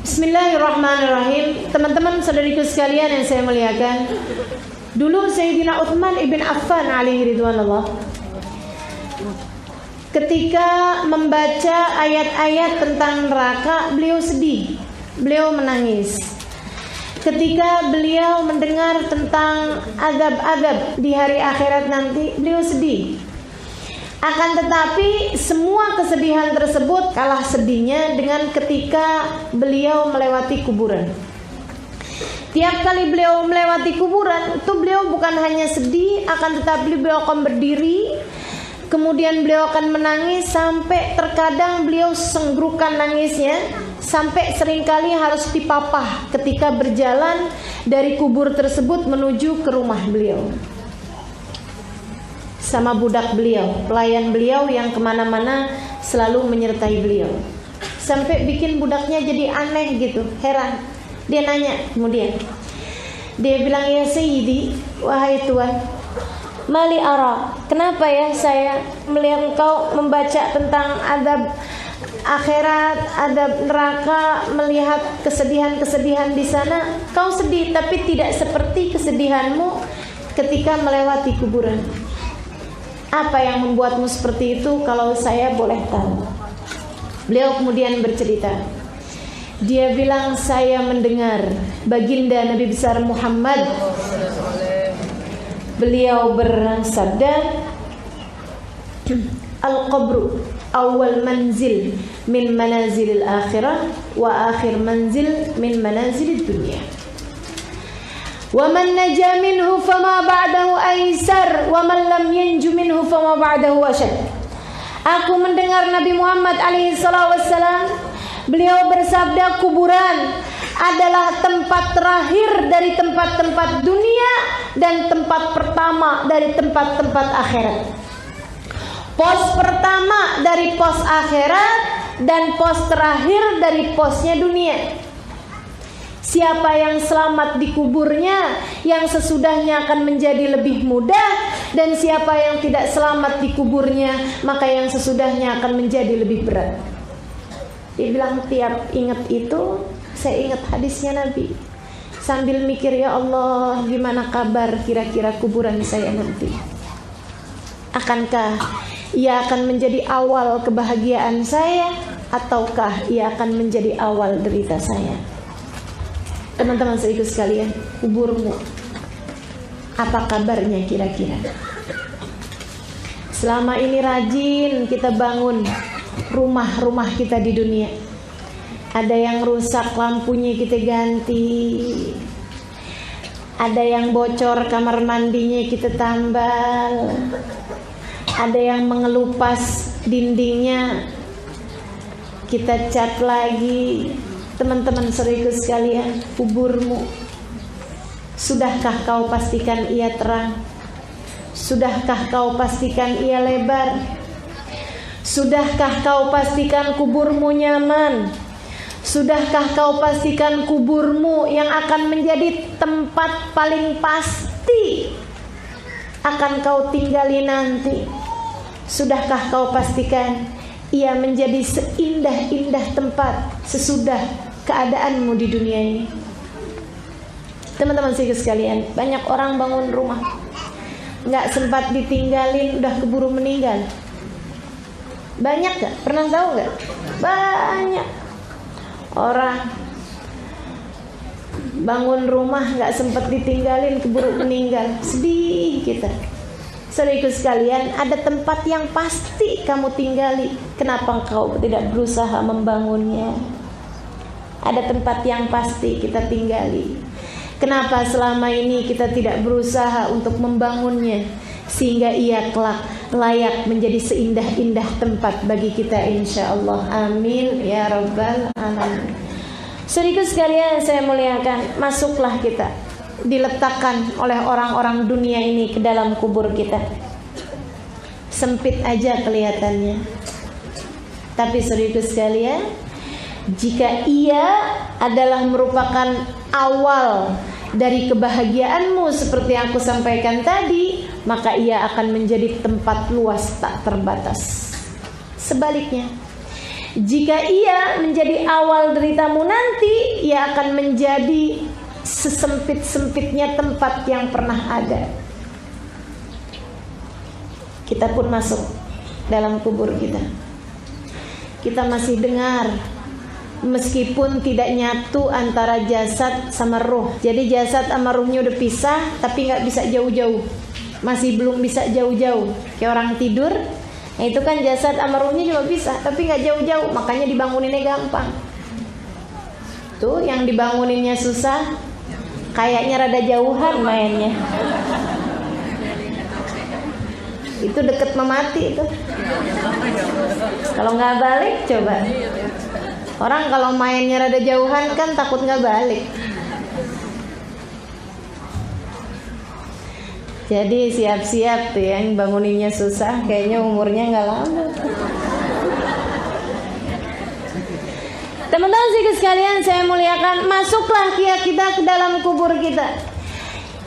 Bismillahirrahmanirrahim. Teman-teman saudariku sekalian yang saya muliakan, dulu Sayyidina Utsman ibn Affan alaihi ridwanullah, ketika membaca ayat-ayat tentang neraka, beliau sedih, beliau menangis. Ketika beliau mendengar tentang azab-azab di hari akhirat nanti, beliau sedih. Akan tetapi semua kesedihan tersebut kalah sedihnya dengan ketika beliau melewati kuburan. Tiap kali beliau melewati kuburan itu beliau bukan hanya sedih, akan tetapi beliau akan berdiri, kemudian beliau akan menangis sampai terkadang beliau senggrukan nangisnya, sampai seringkali harus dipapah ketika berjalan dari kubur tersebut menuju ke rumah beliau sama budak beliau, pelayan beliau yang kemana-mana selalu menyertai beliau, sampai bikin budaknya jadi aneh gitu, heran. Dia nanya, kemudian dia bilang, ya Sayyidi, wahai Tuan, mali ara, kenapa ya saya melihat engkau membaca tentang adab akhirat, adab neraka, melihat kesedihan-kesedihan di sana, kau sedih tapi tidak seperti kesedihanmu ketika melewati kuburan. Apa yang membuatmu seperti itu kalau saya boleh tahu? Beliau kemudian bercerita. Dia bilang, saya mendengar baginda Nabi besar Muhammad, beliau bersabda, al-qabru awal manzil min manazilil akhirah wa akhir manzil min manazilid dunya. Wa man naja minhu fama ba'dahu aisar wa man lam yanju minhu fama ba'dahu asyad. Aku mendengar Nabi Muhammad alaihi salatu wassalam, beliau bersabda, kuburan adalah tempat terakhir dari tempat-tempat dunia dan tempat pertama dari tempat-tempat akhirat. Pos pertama dari pos akhirat dan pos terakhir dari posnya dunia. Siapa yang selamat di kuburnya, yang sesudahnya akan menjadi lebih mudah, dan siapa yang tidak selamat di kuburnya, maka yang sesudahnya akan menjadi lebih berat. Dia bilang, tiap ingat itu saya ingat hadisnya Nabi, sambil mikir, ya Allah, gimana kabar kira-kira kuburan saya nanti? Akankah ia akan menjadi awal kebahagiaan saya, ataukah ia akan menjadi awal derita saya? Teman-teman saudaraku sekalian, kuburmu apa kabarnya kira-kira? Selama ini rajin kita bangun rumah-rumah kita di dunia. Ada yang rusak, lampunya kita ganti. Ada yang bocor, kamar mandinya kita tambal. Ada yang mengelupas, dindingnya kita cat lagi. Teman-teman saudaraku sekalian, kuburmu, sudahkah kau pastikan ia terang? Sudahkah kau pastikan ia lebar? Sudahkah kau pastikan kuburmu nyaman? Sudahkah kau pastikan kuburmu yang akan menjadi tempat paling pasti akan kau tinggali nanti? Sudahkah kau pastikan ia menjadi seindah-indah tempat sesudah keadaanmu di dunia ini? Teman-teman sekalian, banyak orang bangun rumah nggak sempat ditinggalin, udah keburu meninggal. Banyak gak? Pernah tahu gak? Banyak orang bangun rumah nggak sempat ditinggalin, keburu meninggal. Sedih kita. Saudaraku sekalian, ada tempat yang pasti kamu tinggali. Kenapa engkau tidak berusaha membangunnya? Ada tempat yang pasti kita tinggali. Kenapa selama ini kita tidak berusaha untuk membangunnya, sehingga ia kelak layak menjadi seindah-indah tempat bagi kita, insya Allah. Amin ya rabbal alamin. Saudaraku sekalian saya muliakan, masuklah kita, diletakkan oleh orang-orang dunia ini ke dalam kubur kita. Sempit aja kelihatannya, tapi saudaraku sekalian, jika ia adalah merupakan awal dari kebahagiaanmu seperti yang aku sampaikan tadi, maka ia akan menjadi tempat luas tak terbatas. Sebaliknya, Jika ia menjadi awal deritamu nanti, ia akan menjadi sesempit-sempitnya tempat yang pernah ada. Kita pun masuk dalam kubur kita. Kita masih dengar, meskipun tidak nyatu antara jasad sama ruh. Jadi jasad sama ruhnya udah pisah, tapi gak bisa jauh-jauh. Masih belum bisa jauh-jauh. Kayak orang tidur, nah itu kan jasad sama ruhnya juga bisa, tapi gak jauh-jauh. Makanya dibanguninnya gampang. Tuh yang dibanguninnya susah, kayaknya rada jauhan mainnya. Itu deket memati itu. Kalau gak balik coba. Orang kalau mainnya rada jauhan kan takut gak balik. Jadi siap-siap tuh yang banguninnya susah, kayaknya umurnya gak lama. Teman-teman sekalian saya muliakan, masuklah kita ke dalam kubur kita.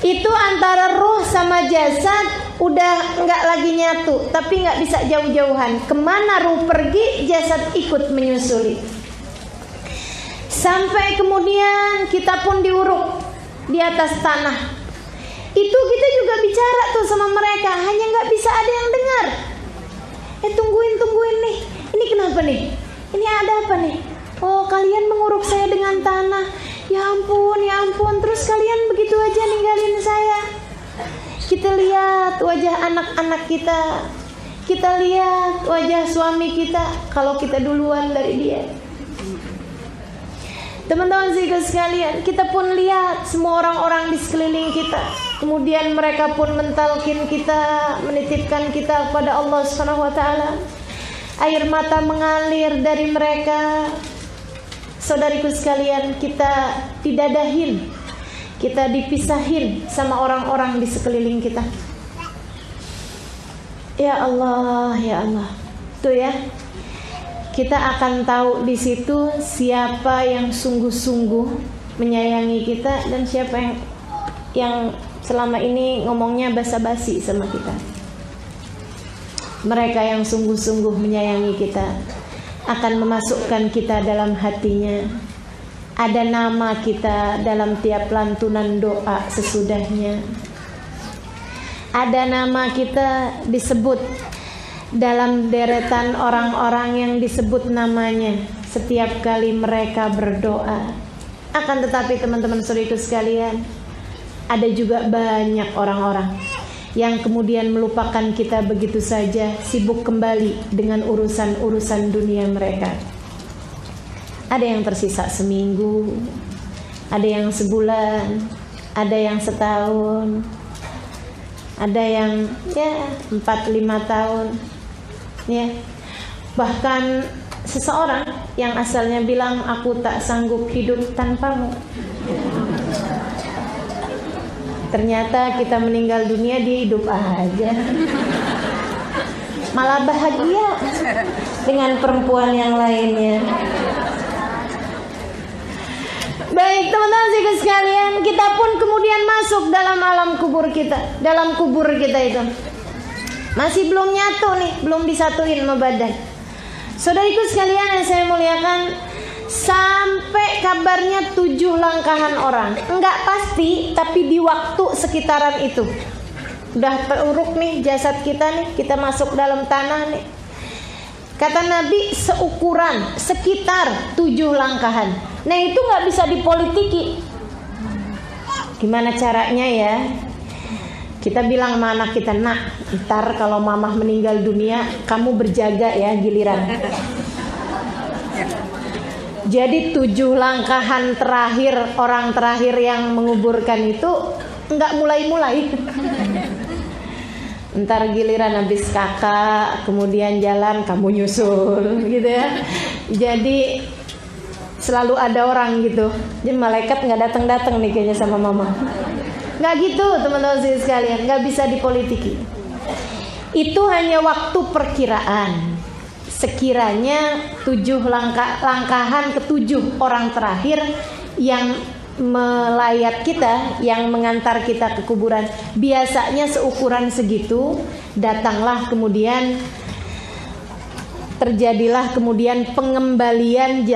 Itu antara ruh sama jasad udah gak lagi nyatu, tapi gak bisa jauh-jauhan. Kemana ruh pergi, jasad ikut menyusuli. Sampai kemudian kita pun diuruk di atas tanah. Itu kita juga bicara tuh sama mereka, hanya gak bisa ada yang dengar. Tungguin nih, ini kenapa nih? Ini ada apa nih? Oh, kalian menguruk saya dengan tanah. Ya ampun, terus kalian begitu aja ninggalin saya. Kita lihat wajah anak-anak kita, kita lihat wajah suami kita, kalau kita duluan dari dia. Teman-teman sekalian, kita pun lihat semua orang-orang di sekeliling kita. Kemudian mereka pun mentalkin kita, menitipkan kita kepada Allah Subhanahu wa taala. Air mata mengalir dari mereka. Saudariku sekalian, kita didadahin, kita dipisahin sama orang-orang di sekeliling kita. Ya Allah, ya Allah. Tuh ya. Kita akan tahu di situ siapa yang sungguh-sungguh menyayangi kita dan siapa yang selama ini ngomongnya basa-basi sama kita. Mereka yang sungguh-sungguh menyayangi kita akan memasukkan kita dalam hatinya. Ada nama kita dalam tiap lantunan doa sesudahnya. Ada nama kita disebut dalam deretan orang-orang yang disebut namanya setiap kali mereka berdoa. Akan tetapi teman-teman saudaraku sekalian, ada juga banyak orang-orang yang kemudian melupakan kita begitu saja, sibuk kembali dengan urusan-urusan dunia mereka. Ada yang tersisa seminggu, ada yang sebulan, ada yang setahun, ada yang 4-5 tahun. Ya, bahkan seseorang yang asalnya bilang aku tak sanggup hidup tanpamu, ternyata kita meninggal dunia dia hidup aja, malah bahagia dengan perempuan yang lainnya. Baik teman-teman sekalian, kita pun kemudian masuk dalam alam kubur kita. Dalam kubur kita itu masih belum nyatu nih, belum disatuin sama badan. Saudariku sekalian yang saya muliakan, sampai kabarnya 7 langkahan orang. Enggak pasti, tapi di waktu sekitaran itu. Udah teruruk nih jasad kita nih, kita masuk dalam tanah nih. Kata Nabi seukuran, sekitar 7 langkahan. Nah itu gak bisa dipolitiki. Gimana caranya ya? Kita bilang sama anak kita, nak, ntar kalau mamah meninggal dunia, kamu berjaga ya giliran. Jadi 7 langkahan terakhir, orang terakhir yang menguburkan itu nggak mulai-mulai. Ntar giliran habis kakak, kemudian jalan, kamu nyusul, gitu ya. Jadi selalu ada orang gitu. Jadi malaikat nggak datang-datang nih kayaknya sama mama. Nggak gitu teman-teman sekalian, nggak bisa dipolitiki. Itu hanya waktu perkiraan. Sekiranya 7 langkahan ke-7 orang terakhir yang melayat kita, yang mengantar kita ke kuburan, biasanya seukuran segitu. Datanglah kemudian terjadilah kemudian pengembalian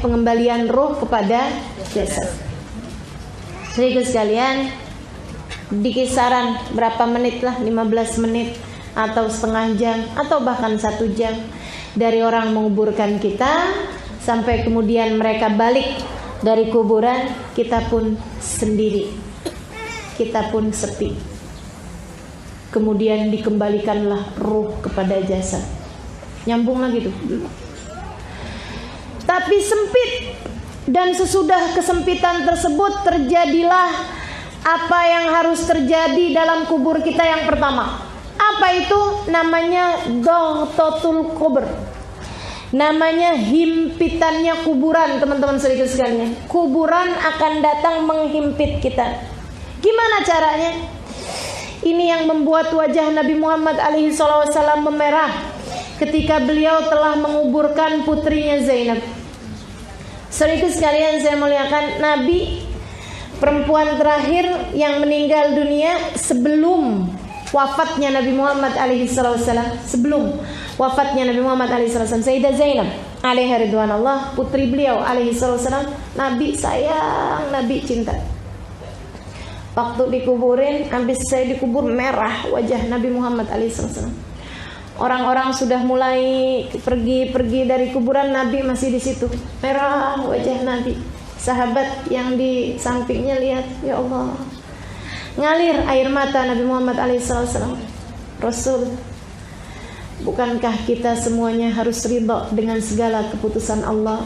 pengembalian ruh kepada jasad. Saudara sekalian, di kisaran berapa menit lah, 15 menit atau setengah jam atau bahkan 1 jam dari orang menguburkan kita sampai kemudian mereka balik dari kuburan, kita pun sendiri, kita pun sepi. Kemudian dikembalikanlah ruh kepada jasad. Nyambung lagi tuh. Tapi sempit, dan sesudah kesempitan tersebut terjadilah apa yang harus terjadi dalam kubur kita yang pertama. Apa itu? Namanya dhaghtatul kubur. Namanya himpitannya kuburan, teman-teman saudara sekalian. Kuburan akan datang menghimpit kita. Gimana caranya? Ini yang membuat wajah Nabi Muhammad SAW memerah ketika beliau telah menguburkan putrinya Zainab. Saudara sekalian saya muliakan, Nabi perempuan terakhir yang meninggal dunia sebelum wafatnya Nabi Muhammad SAW. Sebelum wafatnya Nabi Muhammad SAW, Sayyidah Zainab alaiha ridwanallah, putri beliau SAW. Nabi sayang, Nabi cinta. Waktu dikuburin, habis saya dikubur, merah wajah Nabi Muhammad SAW. Orang-orang sudah mulai pergi dari kuburan, Nabi masih di situ, merah wajah Nabi. Sahabat yang di sampingnya lihat, ya Allah, ngalir air mata Nabi Muhammad SAW. Rasul, bukankah kita semuanya harus ridha dengan segala keputusan Allah?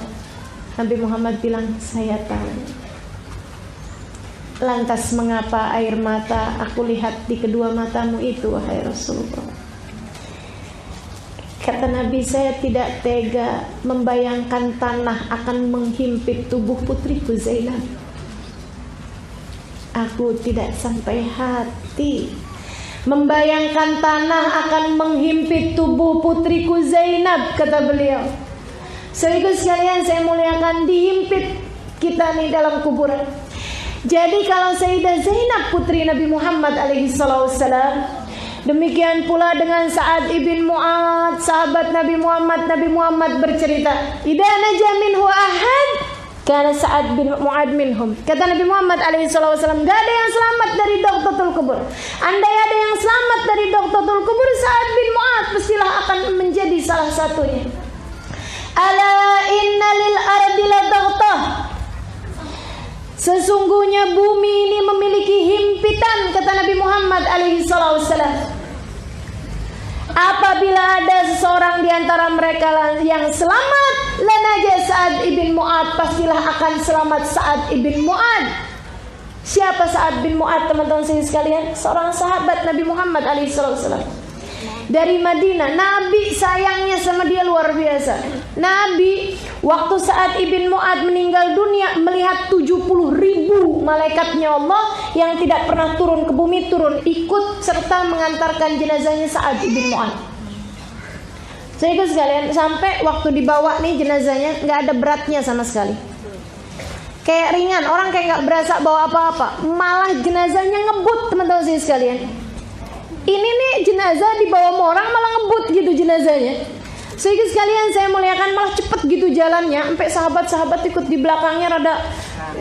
Nabi Muhammad bilang, saya tahu. Lantas mengapa air mata aku lihat di kedua matamu itu, wahai Rasulullah? Kata Nabi, saya tidak tega membayangkan tanah akan menghimpit tubuh putriku Zainab. Aku tidak sampai hati membayangkan tanah akan menghimpit tubuh putriku Zainab, kata beliau. Saudara sekalian saya muliakan, dihimpit kita nih dalam kuburan. Jadi kalau Sayyidah Zainab putri Nabi Muhammad SAW, demikian pula dengan Sa'ad ibn Mu'ad, sahabat Nabi Muhammad bercerita, "Idza naja minhu ahad, kana Sa'ad bin Mu'ad minhum." Kata Nabi Muhammad SAW, gak ada yang selamat dari dhaghtatul kubur. Andai ada yang selamat dari dhaghtatul kubur, Sa'ad bin Mu'ad pastilah akan menjadi salah satunya. Ala inna lil ardi la dhaghtah. Sesungguhnya bumi ini memiliki himpitan, kata Nabi Muhammad SAW. Apabila ada seseorang di antara mereka yang selamat, lanaja Sa'ad ibn Mu'ad, pastilah akan selamat Sa'ad ibn Mu'ad. Siapa Sa'ad bin Mu'ad, teman-teman sekalian? Seorang sahabat Nabi Muhammad SAW dari Madinah. Nabi sayangnya sama dia luar biasa. Nabi waktu Sa'ad ibn Mu'ad meninggal dunia melihat 70.000 malaikatnya Allah yang tidak pernah turun ke bumi, turun ikut serta mengantarkan jenazahnya Sa'ad ibn Mu'ad. Saya ikut sekalian, sampai waktu dibawa nih jenazahnya nggak ada beratnya sama sekali, kayak ringan, orang kayak nggak berasa bawa apa-apa, malah jenazahnya ngebut, teman-teman saya sekalian. Ini nih jenazah dibawa orang malah ngebut gitu jenazahnya. Sehingga sekalian saya muliakan, malah cepet gitu jalannya, sampai sahabat-sahabat ikut di belakangnya rada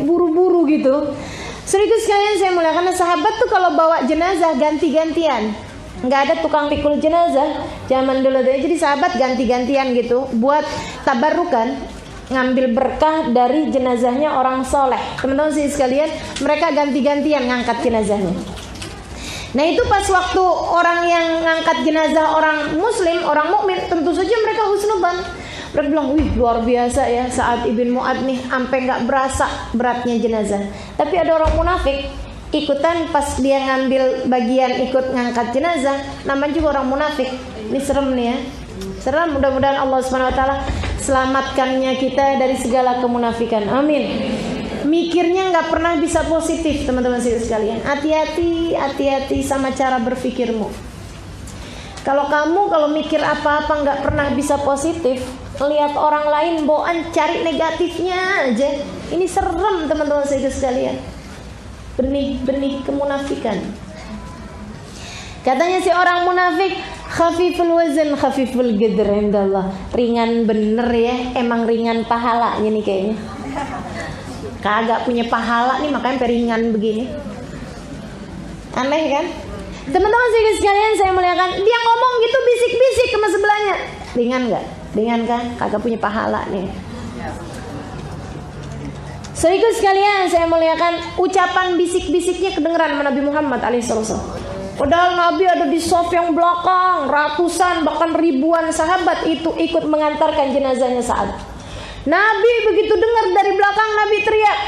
buru-buru gitu. Sehingga sekalian saya muliakan, sahabat tuh kalau bawa jenazah ganti-gantian, nggak ada tukang pikul jenazah zaman dulu tuh. Jadi sahabat ganti-gantian gitu buat tabarukan, ngambil berkah dari jenazahnya orang soleh. Teman-teman sekalian, mereka ganti-gantian ngangkat jenazahnya. Nah itu pas waktu orang yang ngangkat jenazah orang muslim, orang mukmin, tentu saja mereka husnudzan. Mereka bilang, wih luar biasa ya Sa'ad ibn Mu'ad nih, sampai nggak berasa beratnya jenazah. Tapi ada orang munafik ikutan pas dia ngambil bagian ikut ngangkat jenazah, namanya juga orang munafik. Ini serem nih ya, serem. Mudah-mudahan Allah SWT selamatkannya kita dari segala kemunafikan. Amin. Mikirnya nggak pernah bisa positif, teman-teman sekalian. Hati-hati sama cara berpikirmu. Kalau mikir apa-apa nggak pernah bisa positif, lihat orang lain bawaan cari negatifnya aja, ini serem, teman-teman sekalian. Benih-benih kemunafikan. Katanya si orang munafik, Khafiful wazan, khafiful qadr indallah. Ringan bener ya, emang ringan pahalanya nih kayaknya. Kagak punya pahala nih makanya peringan begini. Aneh kan? Teman-teman sekalian saya muliakan, dia ngomong gitu bisik-bisik sama sebelahnya. Ringan nggak? Ringan kan? Kagak punya pahala nih. Saudara sekalian saya muliakan, ucapan bisik-bisiknya kedengeran sama Nabi Muhammad alaihissalam. Padahal Nabi ada di saf yang belakang, ratusan bahkan ribuan sahabat itu ikut mengantarkan jenazahnya Sa'ad. Nabi begitu dengar dari belakang, Nabi teriak,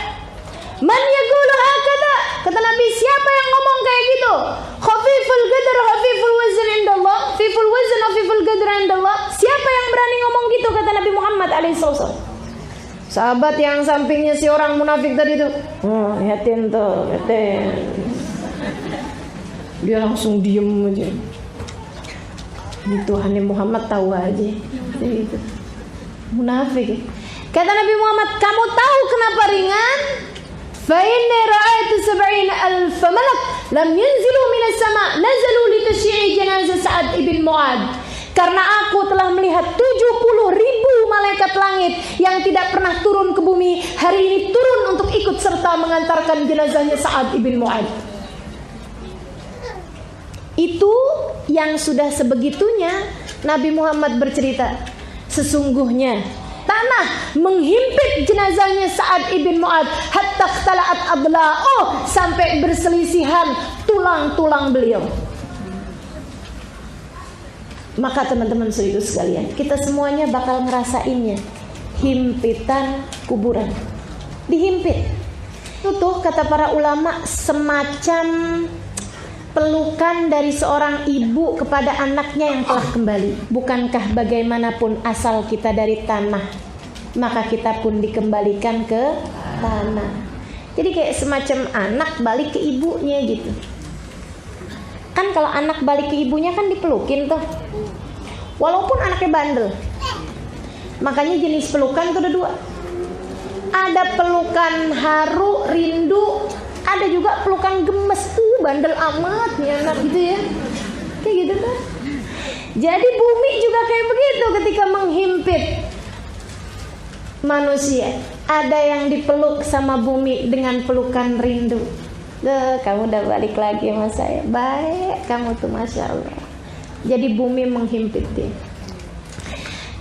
"Man yaqulu hakada?" Kata Nabi, siapa yang ngomong kayak gitu? Khafiful qadr, khafiful wazn indallah, khafiful wazn, khafiful qadr indallah. Siapa yang berani ngomong gitu? Kata Nabi Muhammad alaihissalam. Sahabat yang sampingnya si orang munafik tadi tuh, lihatin tuh, lihatin. Dia langsung diem aja. Ini Tuhan Muhammad tahu aja. Gitu. Munafik. Kata Nabi Muhammad, kamu tahu kenapa ringan? Fa inni ra'aitu 70,000 malak lam yanzilu minas sama, nazalu li tasyi'i janazah Sa'ad ibn Mu'adz. Karena aku telah melihat 70.000 malaikat langit yang tidak pernah turun ke bumi, hari ini turun untuk ikut serta mengantarkan jenazahnya Sa'ad ibn Mu'adz. Itu yang sudah sebegitunya Nabi Muhammad bercerita, sesungguhnya tanah menghimpit jenazahnya Sa'ad ibn Mu'adz hatta ikhtala'at adla'uh, sampai berselisihan tulang-tulang beliau. Maka teman-teman saudara sekalian, kita semuanya bakal ngerasainnya, himpitan kuburan. Dihimpit. Itu tuh kata para ulama semacam pelukan dari seorang ibu kepada anaknya yang telah kembali. Bukankah bagaimanapun asal kita dari tanah, maka kita pun dikembalikan ke tanah. Jadi kayak semacam anak balik ke ibunya gitu. Kan kalau anak balik ke ibunya kan dipelukin tuh, walaupun anaknya bandel. Makanya jenis pelukan itu ada dua. Ada pelukan haru, rindu, ada juga pelukan gemes. Bandel amat nih anak gitu ya. Kayak gitu tuh. Jadi bumi juga kayak begitu ketika menghimpit manusia. Ada yang dipeluk sama bumi dengan pelukan rindu. Kamu udah balik lagi sama saya. Baik kamu tuh, Masya Allah. Jadi bumi menghimpit dia.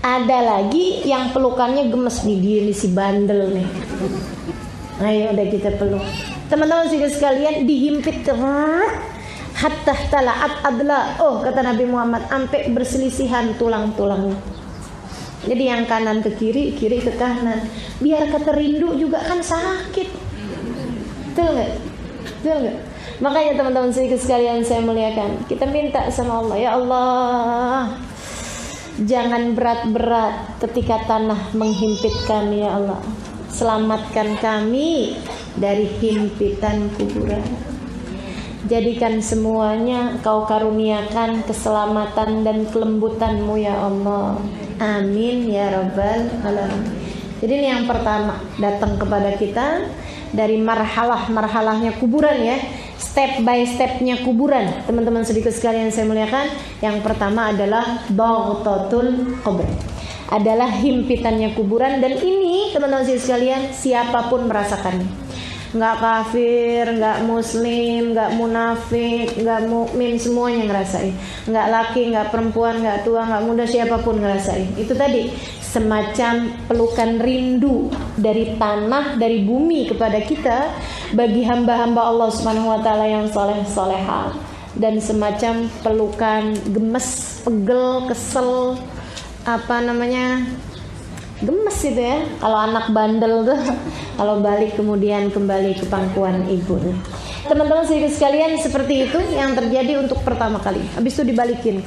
Ada lagi yang pelukannya gemes nih, dia nih si bandel nih. Ayo udah kita peluk. Teman-teman sekalian, dihimpit hatta talaat adla. Oh kata Nabi Muhammad, sampai berselisihan tulang-tulangnya. Jadi yang kanan ke kiri, kiri ke kanan. Biar kata rindu juga kan sakit. Betul nggak? Betul nggak? Makanya teman-teman sekalian saya muliakan, kita minta sama Allah, ya Allah, jangan berat-berat ketika tanah menghimpitkan, ya Allah. Selamatkan kami dari himpitan kuburan. Jadikan semuanya Kau karuniakan keselamatan dan kelembutan-Mu, ya Allah. Amin ya rabbal alamin. Jadi ini yang pertama datang kepada kita dari marhalah-marhalahnya kuburan ya, step by stepnya kuburan. Teman-teman sedikit sekalian saya muliakan, yang pertama adalah dhaghtatul qabr, adalah himpitannya kuburan. Dan ini teman-teman sedikit sekalian, siapapun merasakannya, nggak kafir, nggak muslim, nggak munafik, nggak mukmin, semuanya ngerasain. Nggak laki, nggak perempuan, nggak tua, nggak muda, siapapun ngerasain. Itu tadi semacam pelukan rindu dari tanah, dari bumi kepada kita, bagi hamba-hamba Allah Subhanahu wa taala yang soleh-solehah, dan semacam pelukan gemes, pegel, kesel, gemes itu ya, kalau anak bandel tuh kalau balik kemudian kembali ke pangkuan ibunya. Teman-teman sekalian, seperti itu yang terjadi untuk pertama kali. Habis itu dibalikin.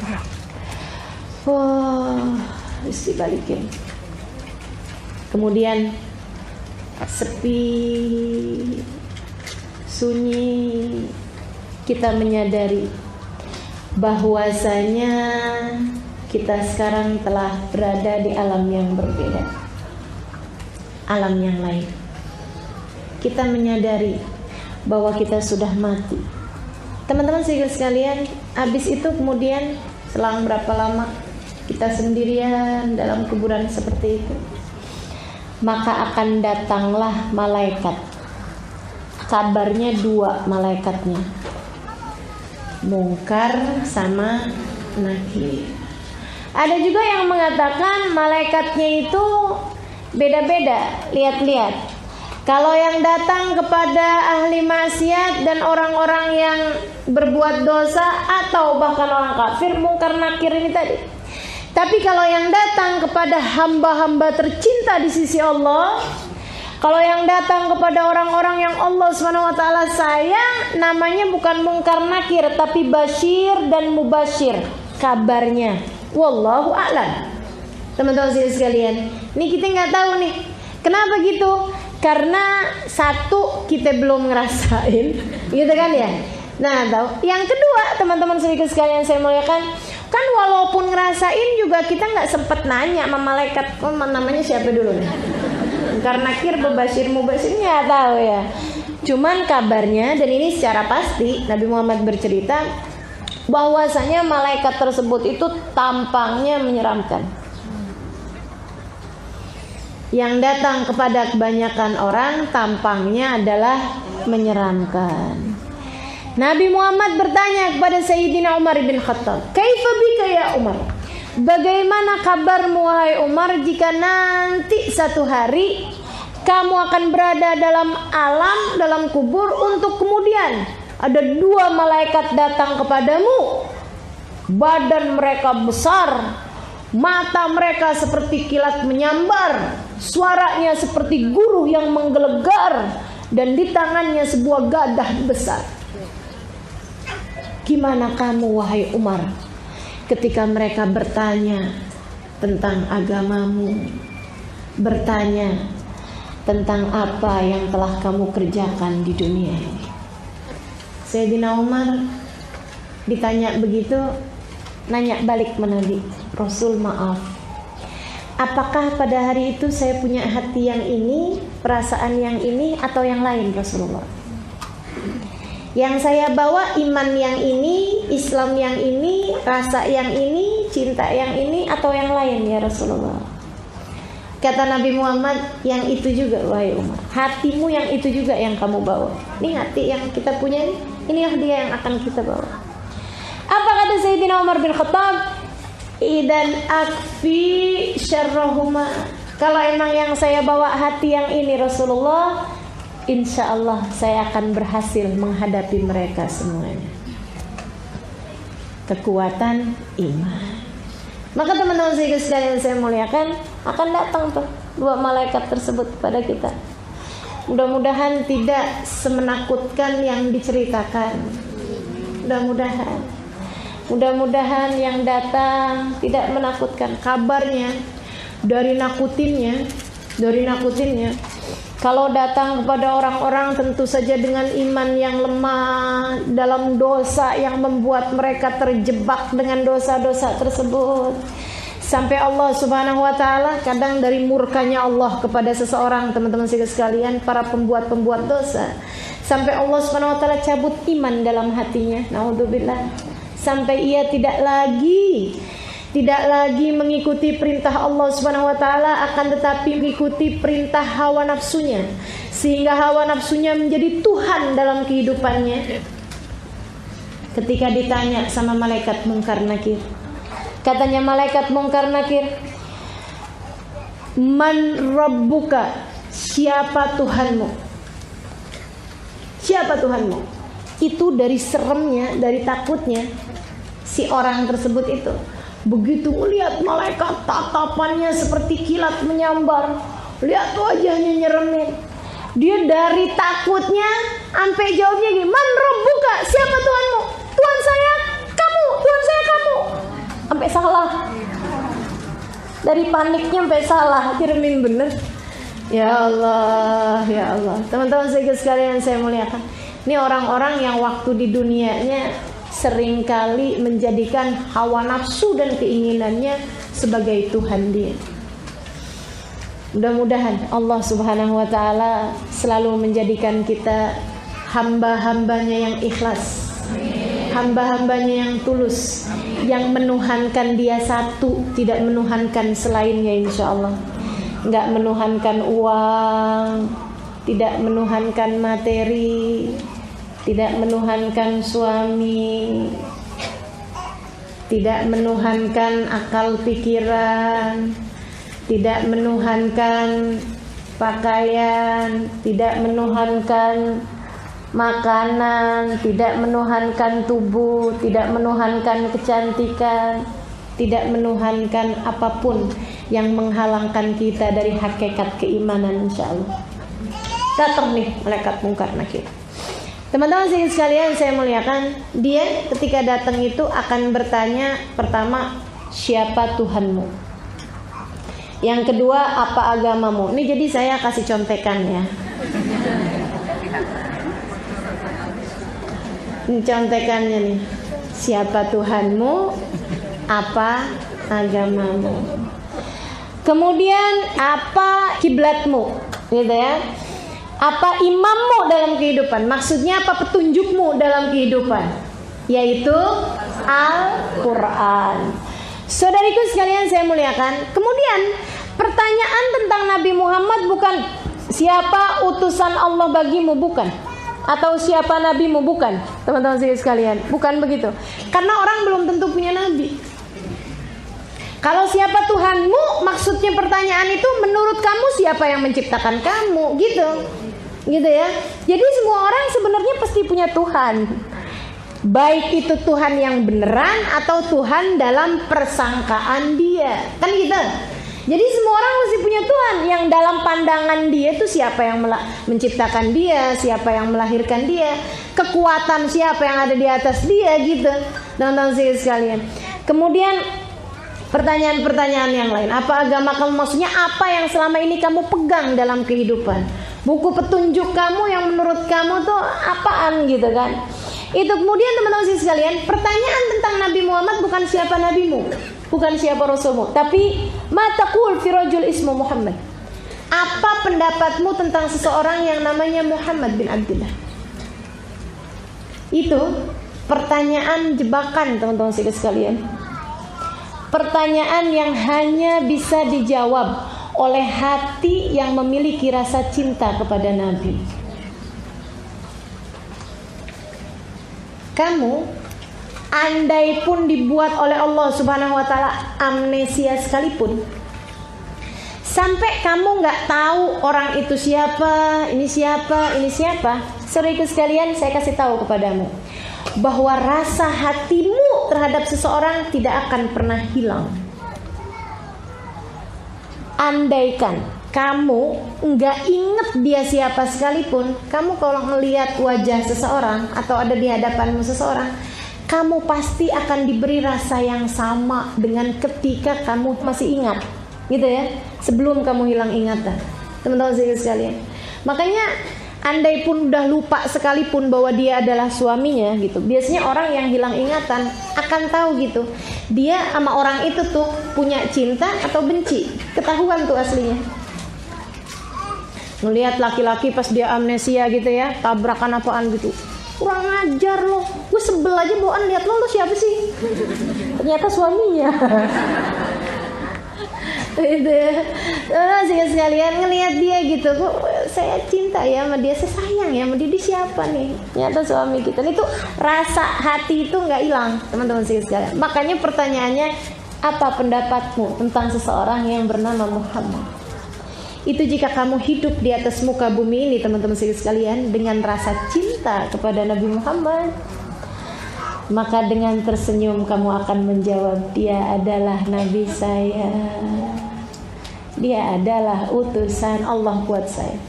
Habis dibalikin. Kemudian sepi, sunyi, kita menyadari bahwasanya kita sekarang telah berada di alam yang berbeda, alam yang lain. Kita menyadari bahwa kita sudah mati. Teman-teman sekalian, habis itu kemudian Selang berapa lama kita sendirian dalam kuburan seperti itu, maka akan datanglah malaikat. Kabarnya 2 malaikatnya, Mungkar sama Nakir. Ada juga yang mengatakan malaikatnya itu beda-beda. Lihat-lihat. Kalau yang datang kepada ahli maksiat dan orang-orang yang berbuat dosa atau bahkan orang kafir, Mungkar Nakir ini tadi. Tapi kalau yang datang kepada hamba-hamba tercinta di sisi Allah, kalau yang datang kepada orang-orang yang Allah SWT sayang, namanya bukan Mungkar Nakir, tapi Basyir dan Mubasyir kabarnya. Wallahu a'lam. Teman-teman sekalian, ini kita nggak tahu nih, kenapa gitu? Karena satu, kita belum ngerasain, gitu kan ya. Nah, tahu. Yang kedua, teman-teman sekalian saya muliakan, kan walaupun ngerasain juga kita nggak sempet nanya sama malaikat, namanya siapa dulu nih? Karena Nakir, Basyir, Mubasyir nggak tahu ya. Cuman kabarnya, dan ini secara pasti Nabi Muhammad bercerita bahwasanya malaikat tersebut itu tampangnya menyeramkan. Yang datang kepada kebanyakan orang tampangnya adalah menyeramkan. Nabi Muhammad bertanya kepada Sayyidina Umar bin Khattab, "Kaifa bika ya Umar? Bagaimana kabarmu wahai Umar jika nanti satu hari kamu akan berada dalam alam, dalam kubur, untuk kemudian ada 2 malaikat datang kepadamu. Badan mereka besar, mata mereka seperti kilat menyambar, suaranya seperti guruh yang menggelegar, dan di tangannya sebuah gadah besar. Gimana kamu wahai Umar ketika mereka bertanya tentang agamamu, bertanya tentang apa yang telah kamu kerjakan di dunia ini?" Sayyidina Umar ditanya begitu, nanya balik sama Nabi, "Rasul, maaf, apakah pada hari itu saya punya hati yang ini, perasaan yang ini, atau yang lain Rasulullah? Yang saya bawa iman yang ini, Islam yang ini, rasa yang ini, cinta yang ini, atau yang lain ya Rasulullah?" Kata Nabi Muhammad, "Yang itu juga wahai Umar. Hatimu yang itu juga yang kamu bawa. Ini hati yang kita punya ini, inilah dia yang akan kita bawa." Apa kata Sayyidina Umar bin Khattab? "Idan akfi syarrahuma." Kalau emang yang saya bawa hati yang ini Rasulullah, insya Allah saya akan berhasil menghadapi mereka semuanya. Kekuatan iman. Maka teman-teman sekalian saya muliakan, akan datang tuh 2 malaikat tersebut kepada kita. Mudah-mudahan tidak semenakutkan yang diceritakan. Mudah-mudahan yang datang tidak menakutkan. Kabarnya dari nakutinnya. Kalau datang kepada orang-orang tentu saja dengan iman yang lemah, dalam dosa yang membuat mereka terjebak dengan dosa-dosa tersebut. Sampai Allah Subhanahu wa taala, kadang dari murkanya Allah kepada seseorang, teman-teman sekalian, para pembuat dosa, sampai Allah Subhanahu wa taala cabut iman dalam hatinya. Naudzubillah. Sampai ia tidak lagi mengikuti perintah Allah Subhanahu wa taala, akan tetapi mengikuti perintah hawa nafsunya, sehingga hawa nafsunya menjadi Tuhan dalam kehidupannya. Ketika ditanya sama malaikat Mungkar Nakir, katanya malaikat Mungkar Nakir, "Man rabbuka?" Siapa Tuhanmu? Siapa Tuhanmu? Itu dari seremnya, dari takutnya si orang tersebut itu. Begitu melihat malaikat, tatapannya seperti kilat menyambar, lihat wajahnya nyeremin. Dia dari takutnya sampai jawabnya gini, "Man rabbuka?" Siapa Tuhanmu? "Tuhan saya kamu, Tuhan saya kamu." Sampai salah. Dari paniknya sampai salah, diremin bener. Ya Allah, ya Allah. Teman-teman sekalian saya muliakan. Ini orang-orang yang waktu di dunianya seringkali menjadikan hawa nafsu dan keinginannya sebagai Tuhan dia. Mudah-mudahan Allah Subhanahu wa taala selalu menjadikan kita hamba-hambanya yang ikhlas. hamba-hambanya yang tulus, yang menuhankan Dia satu, tidak menuhankan selainnya, insya Allah. Nggak menuhankan uang, tidak menuhankan materi, tidak menuhankan suami, tidak menuhankan akal pikiran, tidak menuhankan pakaian, tidak menuhankan makanan, tidak menuhankan tubuh, tidak menuhankan kecantikan, tidak menuhankan apapun yang menghalangkan kita dari hakikat keimanan, insyaallah. Datang nih malaikat mungkar nakir. Teman-teman sekalian saya muliakan, dia ketika datang itu akan bertanya pertama, siapa Tuhanmu? Yang kedua, apa agamamu? Ini jadi saya kasih contekan ya. Ini contekannya nih. Siapa Tuhanmu? Apa agamamu? Kemudian apa kiblatmu? Gitu ya. Apa imammu dalam kehidupan? Maksudnya apa petunjukmu dalam kehidupan? Yaitu Al-Quran. Saudariku sekalian saya muliakan. Kemudian pertanyaan tentang Nabi Muhammad bukan siapa utusan Allah bagimu, bukan. Atau siapa nabimu, bukan. Teman-teman sekalian, bukan begitu. Karena orang belum tentu punya nabi. Kalau siapa Tuhanmu, maksudnya pertanyaan itu menurut kamu siapa yang menciptakan kamu, gitu. Gitu ya. Jadi semua orang sebenarnya pasti punya Tuhan. Baik itu Tuhan yang beneran atau Tuhan dalam persangkaan dia. Kan gitu. Jadi semua orang mesti punya Tuhan yang dalam pandangan dia itu siapa yang menciptakan dia, siapa yang melahirkan dia, kekuatan siapa yang ada di atas dia, gitu. Teman-teman sekalian. Kemudian pertanyaan-pertanyaan yang lain. Apa agama kamu? Maksudnya apa yang selama ini kamu pegang dalam kehidupan? Buku petunjuk kamu yang menurut kamu tuh apaan, gitu kan? Itu kemudian teman-teman sekalian, pertanyaan tentang Nabi Muhammad bukan siapa nabimu, bukan siapa rasulmu, tapi ma taqul fi rajul ismu Muhammad. Apa pendapatmu tentang seseorang yang namanya Muhammad bin Abdullah? Itu pertanyaan jebakan, teman-teman sekalian. Pertanyaan yang hanya bisa dijawab oleh hati yang memiliki rasa cinta kepada Nabi. Kamu andai pun dibuat oleh Allah Subhanahu wa taala amnesia sekalipun, sampai kamu nggak tahu orang itu siapa, ini siapa, ini siapa, saudaraku sekalian, saya kasih tahu kepadamu bahwa rasa hatimu terhadap seseorang tidak akan pernah hilang. Andaikan kamu nggak inget dia siapa sekalipun, kamu kalau melihat wajah seseorang atau ada di hadapanmu seseorang, kamu pasti akan diberi rasa yang sama dengan ketika kamu masih ingat, gitu ya, sebelum kamu hilang ingatan, teman-teman sekalian. Makanya andai pun udah lupa sekalipun bahwa dia adalah suaminya, gitu, biasanya orang yang hilang ingatan akan tahu gitu, dia sama orang itu tuh punya cinta atau benci, ketahuan tuh aslinya. Ngelihat laki-laki pas dia amnesia gitu ya, tabrakan apaan gitu, kurang ajar loh, gue sebel aja bawaan lihat lo siapa sih, ternyata suaminya. Itu ya, sekalian ngelihat dia gitu, kok saya cinta ya sama dia, saya sayang ya sama dia, dia siapa nih, ternyata suami kita. Itu rasa hati itu nggak hilang, teman-teman sekalian. Makanya pertanyaannya, apa pendapatmu tentang seseorang yang bernama Muhammad? Itu jika kamu hidup di atas muka bumi ini, teman-teman sekalian, dengan rasa cinta kepada Nabi Muhammad, maka dengan tersenyum kamu akan menjawab, dia adalah Nabi saya, dia adalah utusan Allah buat saya.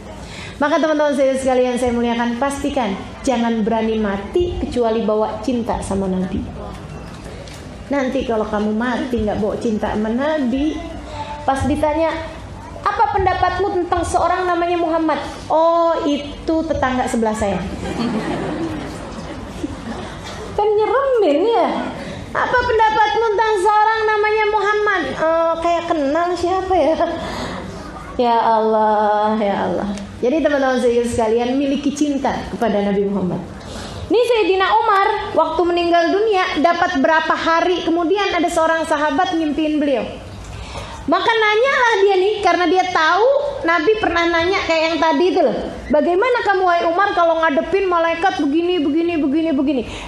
Maka teman-teman sekalian saya muliakan, pastikan jangan berani mati kecuali bawa cinta sama Nabi. Nanti kalau kamu mati nggak bawa cinta sama Nabi, pas ditanya, apa pendapatmu tentang seorang namanya Muhammad? Oh, itu tetangga sebelah saya. Kan nyeremin ya. Apa pendapatmu tentang seorang namanya Muhammad? Oh, kayak kenal siapa ya? Ya Allah, ya Allah. Jadi teman-teman sekalian, miliki cinta kepada Nabi Muhammad. Nih Sayyidina Umar waktu meninggal dunia dapat berapa hari kemudian ada seorang sahabat ngimpiin beliau. Maka nanyalah dia nih, karena dia tahu Nabi pernah nanya kayak yang tadi itu loh. Bagaimana kamu wahai Umar kalau ngadepin malaikat begini.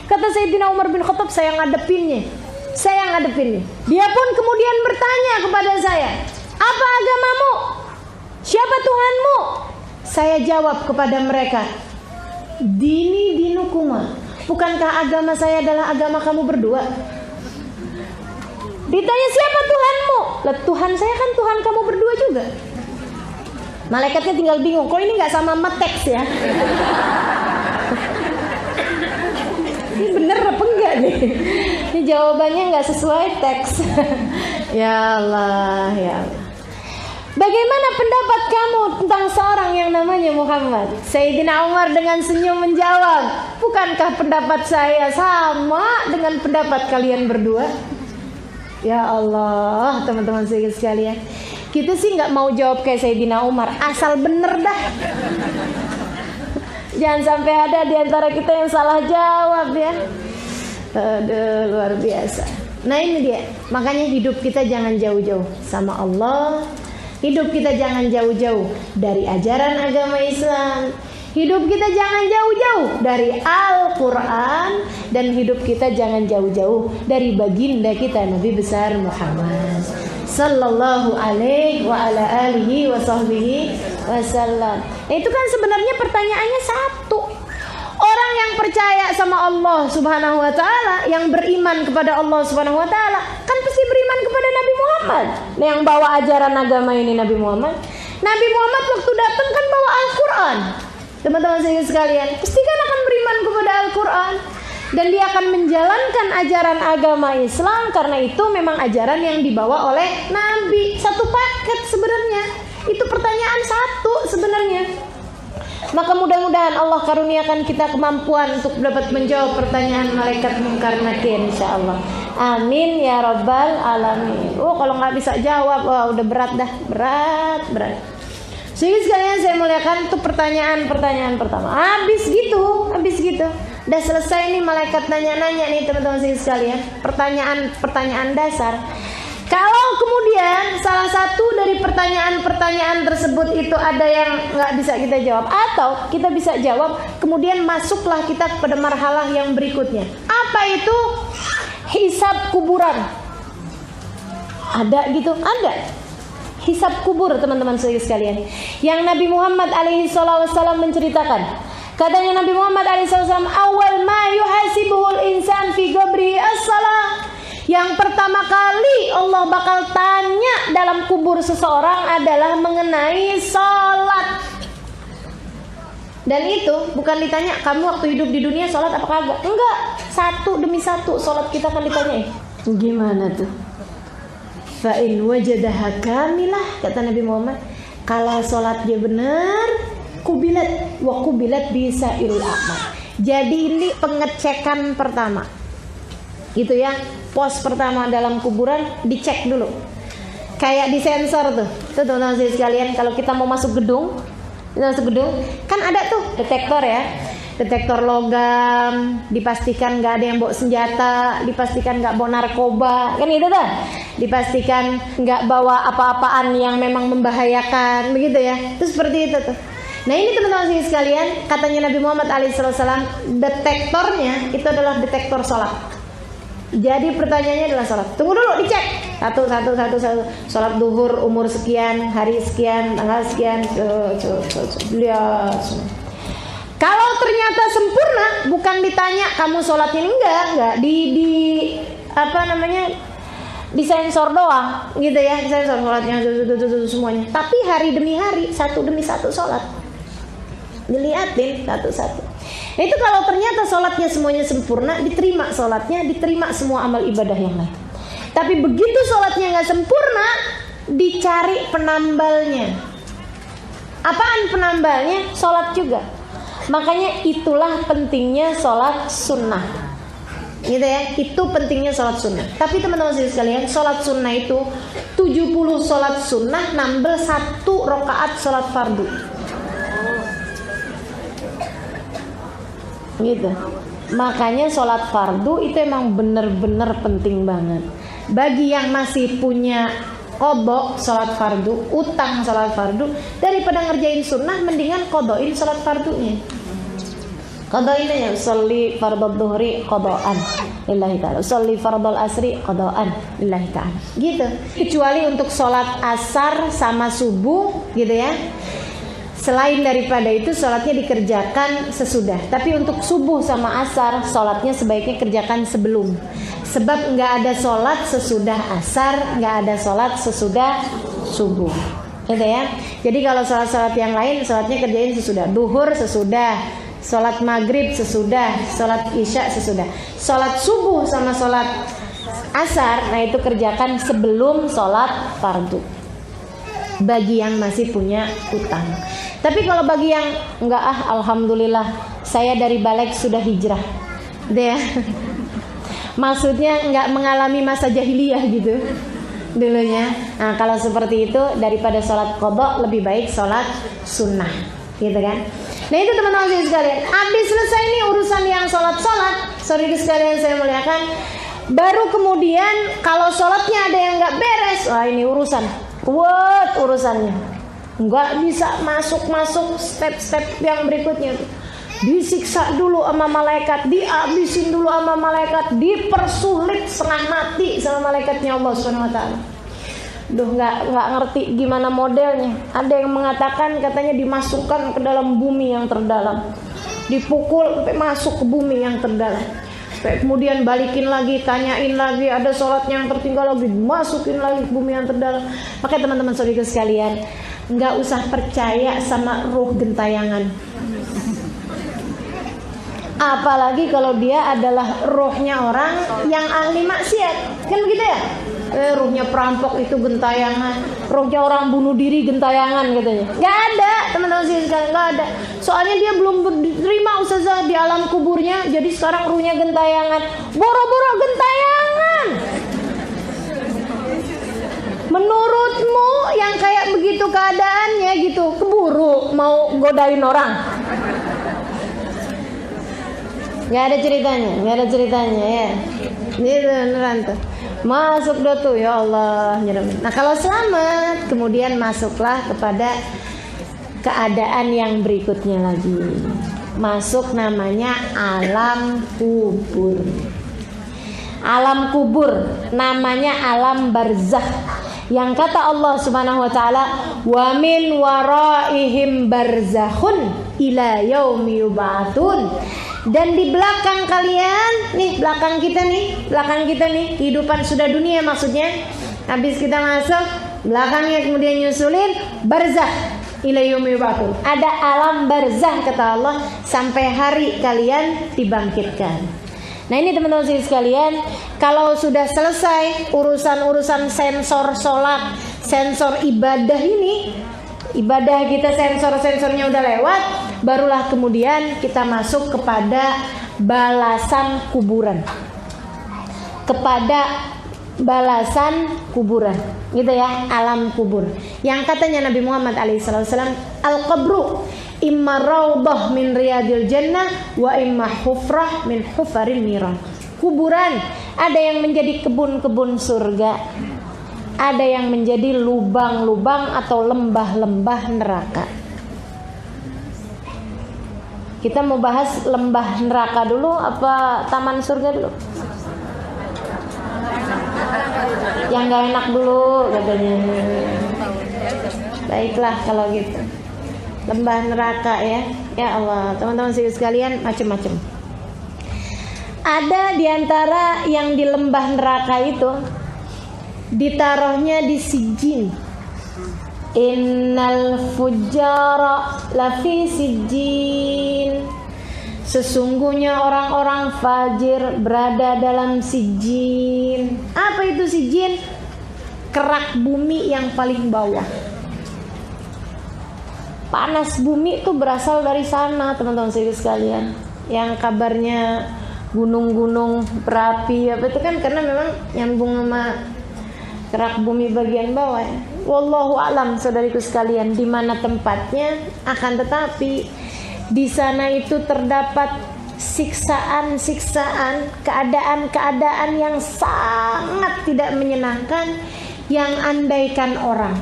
Kata Sayyidina Umar bin Khattab, saya ngadepinnya. Dia pun kemudian bertanya kepada saya, apa agamamu? Siapa Tuhanmu? Saya jawab kepada mereka, dini dinukuma. Bukankah agama saya adalah agama kamu berdua? Ditanya siapa Tuhanmu? Lah Tuhan saya kan Tuhan kamu berdua juga. Malaikatnya tinggal bingung, kok ini nggak sama teks ya? Ini bener apa enggak nih? Ini jawabannya nggak sesuai teks. Ya Allah, ya Allah. Bagaimana pendapat kamu tentang seorang yang namanya Muhammad? Sayyidina Umar dengan senyum menjawab, bukankah pendapat saya sama dengan pendapat kalian berdua? Ya Allah, teman-teman sekalian, kita sih nggak mau jawab kayak Sayyidina Umar, asal bener dah. Jangan sampai ada di antara kita yang salah jawab ya. Aduh, luar biasa. Nah ini dia, makanya hidup kita jangan jauh-jauh sama Allah. Hidup kita jangan jauh-jauh dari ajaran agama Islam. Hidup kita jangan jauh-jauh dari Al-Quran. Dan hidup kita jangan jauh-jauh dari baginda kita Nabi besar Muhammad sallallahu alaihi wa ala alihi wa sahbihi wasallam. Itu kan sebenarnya pertanyaannya satu. Orang yang percaya sama Allah subhanahu wa ta'ala, yang beriman kepada Allah subhanahu wa ta'ala, kan pasti beriman kepada Nabi Muhammad. Nah, yang bawa ajaran agama ini Nabi Muhammad. Nabi Muhammad waktu datang kan bawa Al-Quran. Teman-teman sekalian, pasti kan akan beriman kepada Al-Quran. Dan dia akan menjalankan ajaran agama Islam. Karena itu memang ajaran yang dibawa oleh Nabi. Satu paket sebenarnya. Itu pertanyaan satu sebenarnya. Maka mudah-mudahan Allah karuniakan kita kemampuan untuk dapat menjawab pertanyaan malaikat Munkar Nakir, insyaallah. Amin ya rabbal alamin. Oh, kalau nggak bisa jawab, wah udah berat dah, berat. Sehingga sekalian saya muliakan, itu pertanyaan pertama. Habis gitu. Udah selesai nih malaikat nanya-nanya nih teman-teman sekalian. Pertanyaan dasar. Kalau kemudian salah satu dari pertanyaan tersebut itu ada yang nggak bisa kita jawab, atau kita bisa jawab, kemudian masuklah kita kepada marhalah yang berikutnya. Apa itu? Hisab kuburan. Ada gitu? Ada. Hisab kubur, teman-teman sekalian. Yang Nabi Muhammad alaihi wasallam menceritakan. Katanya Nabi Muhammad alaihi wasallam, awal ma yuhasibuhul insan fi qabrihi as-salah. Yang pertama kali Allah bakal tanya dalam kubur seseorang adalah mengenai sholat. Dan itu bukan ditanya kamu waktu hidup di dunia sholat apa kagak. Enggak, satu demi satu sholat kita akan ditanya. Gimana tuh? Fa'in wajadaha kamilah, kata Nabi Muhammad, kalau sholatnya benar, kubilat wa kubilat bisa ilul amal. Jadi ini pengecekan pertama, gitu ya. Pos pertama dalam kuburan dicek dulu, kayak disensor tuh teman-teman sekalian. Kalau kita mau masuk gedung kan ada tuh detektor ya, detektor logam, dipastikan nggak ada yang bawa senjata, dipastikan nggak bawa narkoba, kan itu dah, dipastikan nggak bawa apa-apaan yang memang membahayakan, begitu ya. Itu seperti itu tuh. Nah ini teman-teman sekalian, katanya Nabi Muhammad alaihissalam, detektornya itu adalah detektor sholat. Jadi pertanyaannya adalah sholat. Tunggu dulu, dicek satu. Sholat duhur umur sekian, hari sekian, tanggal sekian. Lihat. Kalau ternyata sempurna, bukan ditanya kamu sholatnya enggak disensor doang, gitu ya, disensor sholatnya semuanya. Tapi hari demi hari, satu demi satu sholat, dilihatin satu-satu. Nah itu kalau ternyata sholatnya semuanya sempurna, diterima sholatnya, diterima semua amal ibadah yang lain. Tapi begitu sholatnya nggak sempurna, dicari penambalnya. Apaan penambalnya? Sholat juga. Makanya itulah pentingnya sholat sunnah, gitu ya. Itu pentingnya sholat sunnah. Tapi teman-teman sekalian, sholat sunnah itu 70 sholat sunnah nambel 1 rakaat sholat fardu, gitu. Makanya sholat fardu itu emang bener-bener penting banget. Bagi yang masih punya qadha sholat fardu, utang sholat fardu, daripada ngerjain sunnah, mendingan qadhain sholat fardunya. Qadhain aja, sholli fardhu dhuhri qadhaan lillahi ta'ala, sholli fardhul asri qadhaan lillahi ta'ala. Gitu. Kecuali untuk sholat asar sama subuh gitu ya. Selain daripada itu sholatnya dikerjakan sesudah. Tapi untuk subuh sama asar sholatnya sebaiknya kerjakan sebelum. Sebab nggak ada sholat sesudah asar, nggak ada sholat sesudah subuh, gitu ya. Jadi kalau sholat-sholat yang lain sholatnya kerjain sesudah. Duhur sesudah, sholat maghrib sesudah, sholat isya sesudah. Sholat subuh sama sholat asar, nah itu kerjakan sebelum sholat fardu. Bagi yang masih punya utang. Tapi kalau bagi yang enggak, alhamdulillah saya dari balik sudah hijrah, deh. Maksudnya enggak mengalami masa jahiliyah gitu dulunya. Nah kalau seperti itu daripada sholat qadha lebih baik sholat sunnah, gitu kan? Nah itu teman-teman sekalian. Habis selesai nih urusan yang sholat, sorry sekalian saya muliakan. Baru kemudian kalau sholatnya ada yang enggak beres, wah ini urusan, urusannya. Nggak bisa masuk step-step yang berikutnya. Disiksa dulu sama malaikat, dihabisin dulu sama malaikat, dipersulit setengah mati sama malaikatnya Allah Subhanahu wa taala. Duh, nggak ngerti gimana modelnya. Ada yang mengatakan katanya dimasukkan ke dalam bumi yang terdalam, dipukul sampai masuk ke bumi yang terdalam, sampai kemudian balikin lagi, tanyain lagi, ada sholatnya yang tertinggal lagi, masukin lagi ke bumi yang terdalam. Makanya teman-teman saudara sekalian, nggak usah percaya sama ruh gentayangan. Apalagi kalau dia adalah ruhnya orang yang ahli maksiat, kan begitu ya? Ruhnya perampok itu gentayangan, ruhnya orang bunuh diri gentayangan katanya. Nggak ada, teman-teman sekalian, nggak ada. Soalnya dia belum diterima ustazah di alam kuburnya, jadi sekarang ruhnya gentayangan. Boro-boro gentayangan. Menurutmu yang kayak begitu keadaannya gitu, keburu mau godain orang? Nggak ada ceritanya ya. Ini beneran tuh. Masuk dah tuh, ya Allah. Nah kalau selamat, kemudian masuklah kepada keadaan yang berikutnya lagi. Masuk namanya alam kubur. Alam kubur namanya alam barzakh. Yang kata Allah Subhanahu wa taala, "Wa min waraihim barzakhun ila yaumi yub'atsun." Dan di belakang kalian, nih belakang kita nih, kehidupan sudah dunia maksudnya. Habis kita masuk, belakangnya kemudian nyusulin barzakh ila yaumi yub'atsun. Ada alam barzakh kata Allah sampai hari kalian dibangkitkan. Nah ini teman-teman sekalian, kalau sudah selesai urusan-urusan sensor sholat, sensor ibadah ini, ibadah kita sensor-sensornya udah lewat, barulah kemudian kita masuk kepada balasan kuburan. Kepada balasan kuburan, gitu ya, alam kubur. Yang katanya Nabi Muhammad SAW, al-qabru imma raudhah min riyadil jannah wa imma hufrah min hufaril niran. Kuburan ada yang menjadi kebun-kebun surga, ada yang menjadi lubang-lubang atau lembah-lembah neraka. Kita mau bahas lembah neraka dulu apa taman surga dulu? Yang gak enak dulu katanya. Baiklah kalau gitu. Lembah neraka ya. Ya Allah, teman-teman sekalian, macam-macam. Ada diantara yang di lembah neraka itu ditaruhnya di sijin. Innal fujjara lafi sijin. Sesungguhnya orang-orang fajir berada dalam sijin. Apa itu sijin? Kerak bumi yang paling bawah. Panas bumi itu berasal dari sana, teman-teman sekalian. Yang kabarnya gunung-gunung berapi apa itu kan karena memang nyambung sama kerak bumi bagian bawah ya. Wallahu a'lam saudariku sekalian di mana tempatnya, akan tetapi di sana itu terdapat siksaan-siksaan, keadaan-keadaan yang sangat tidak menyenangkan, yang andaikan orang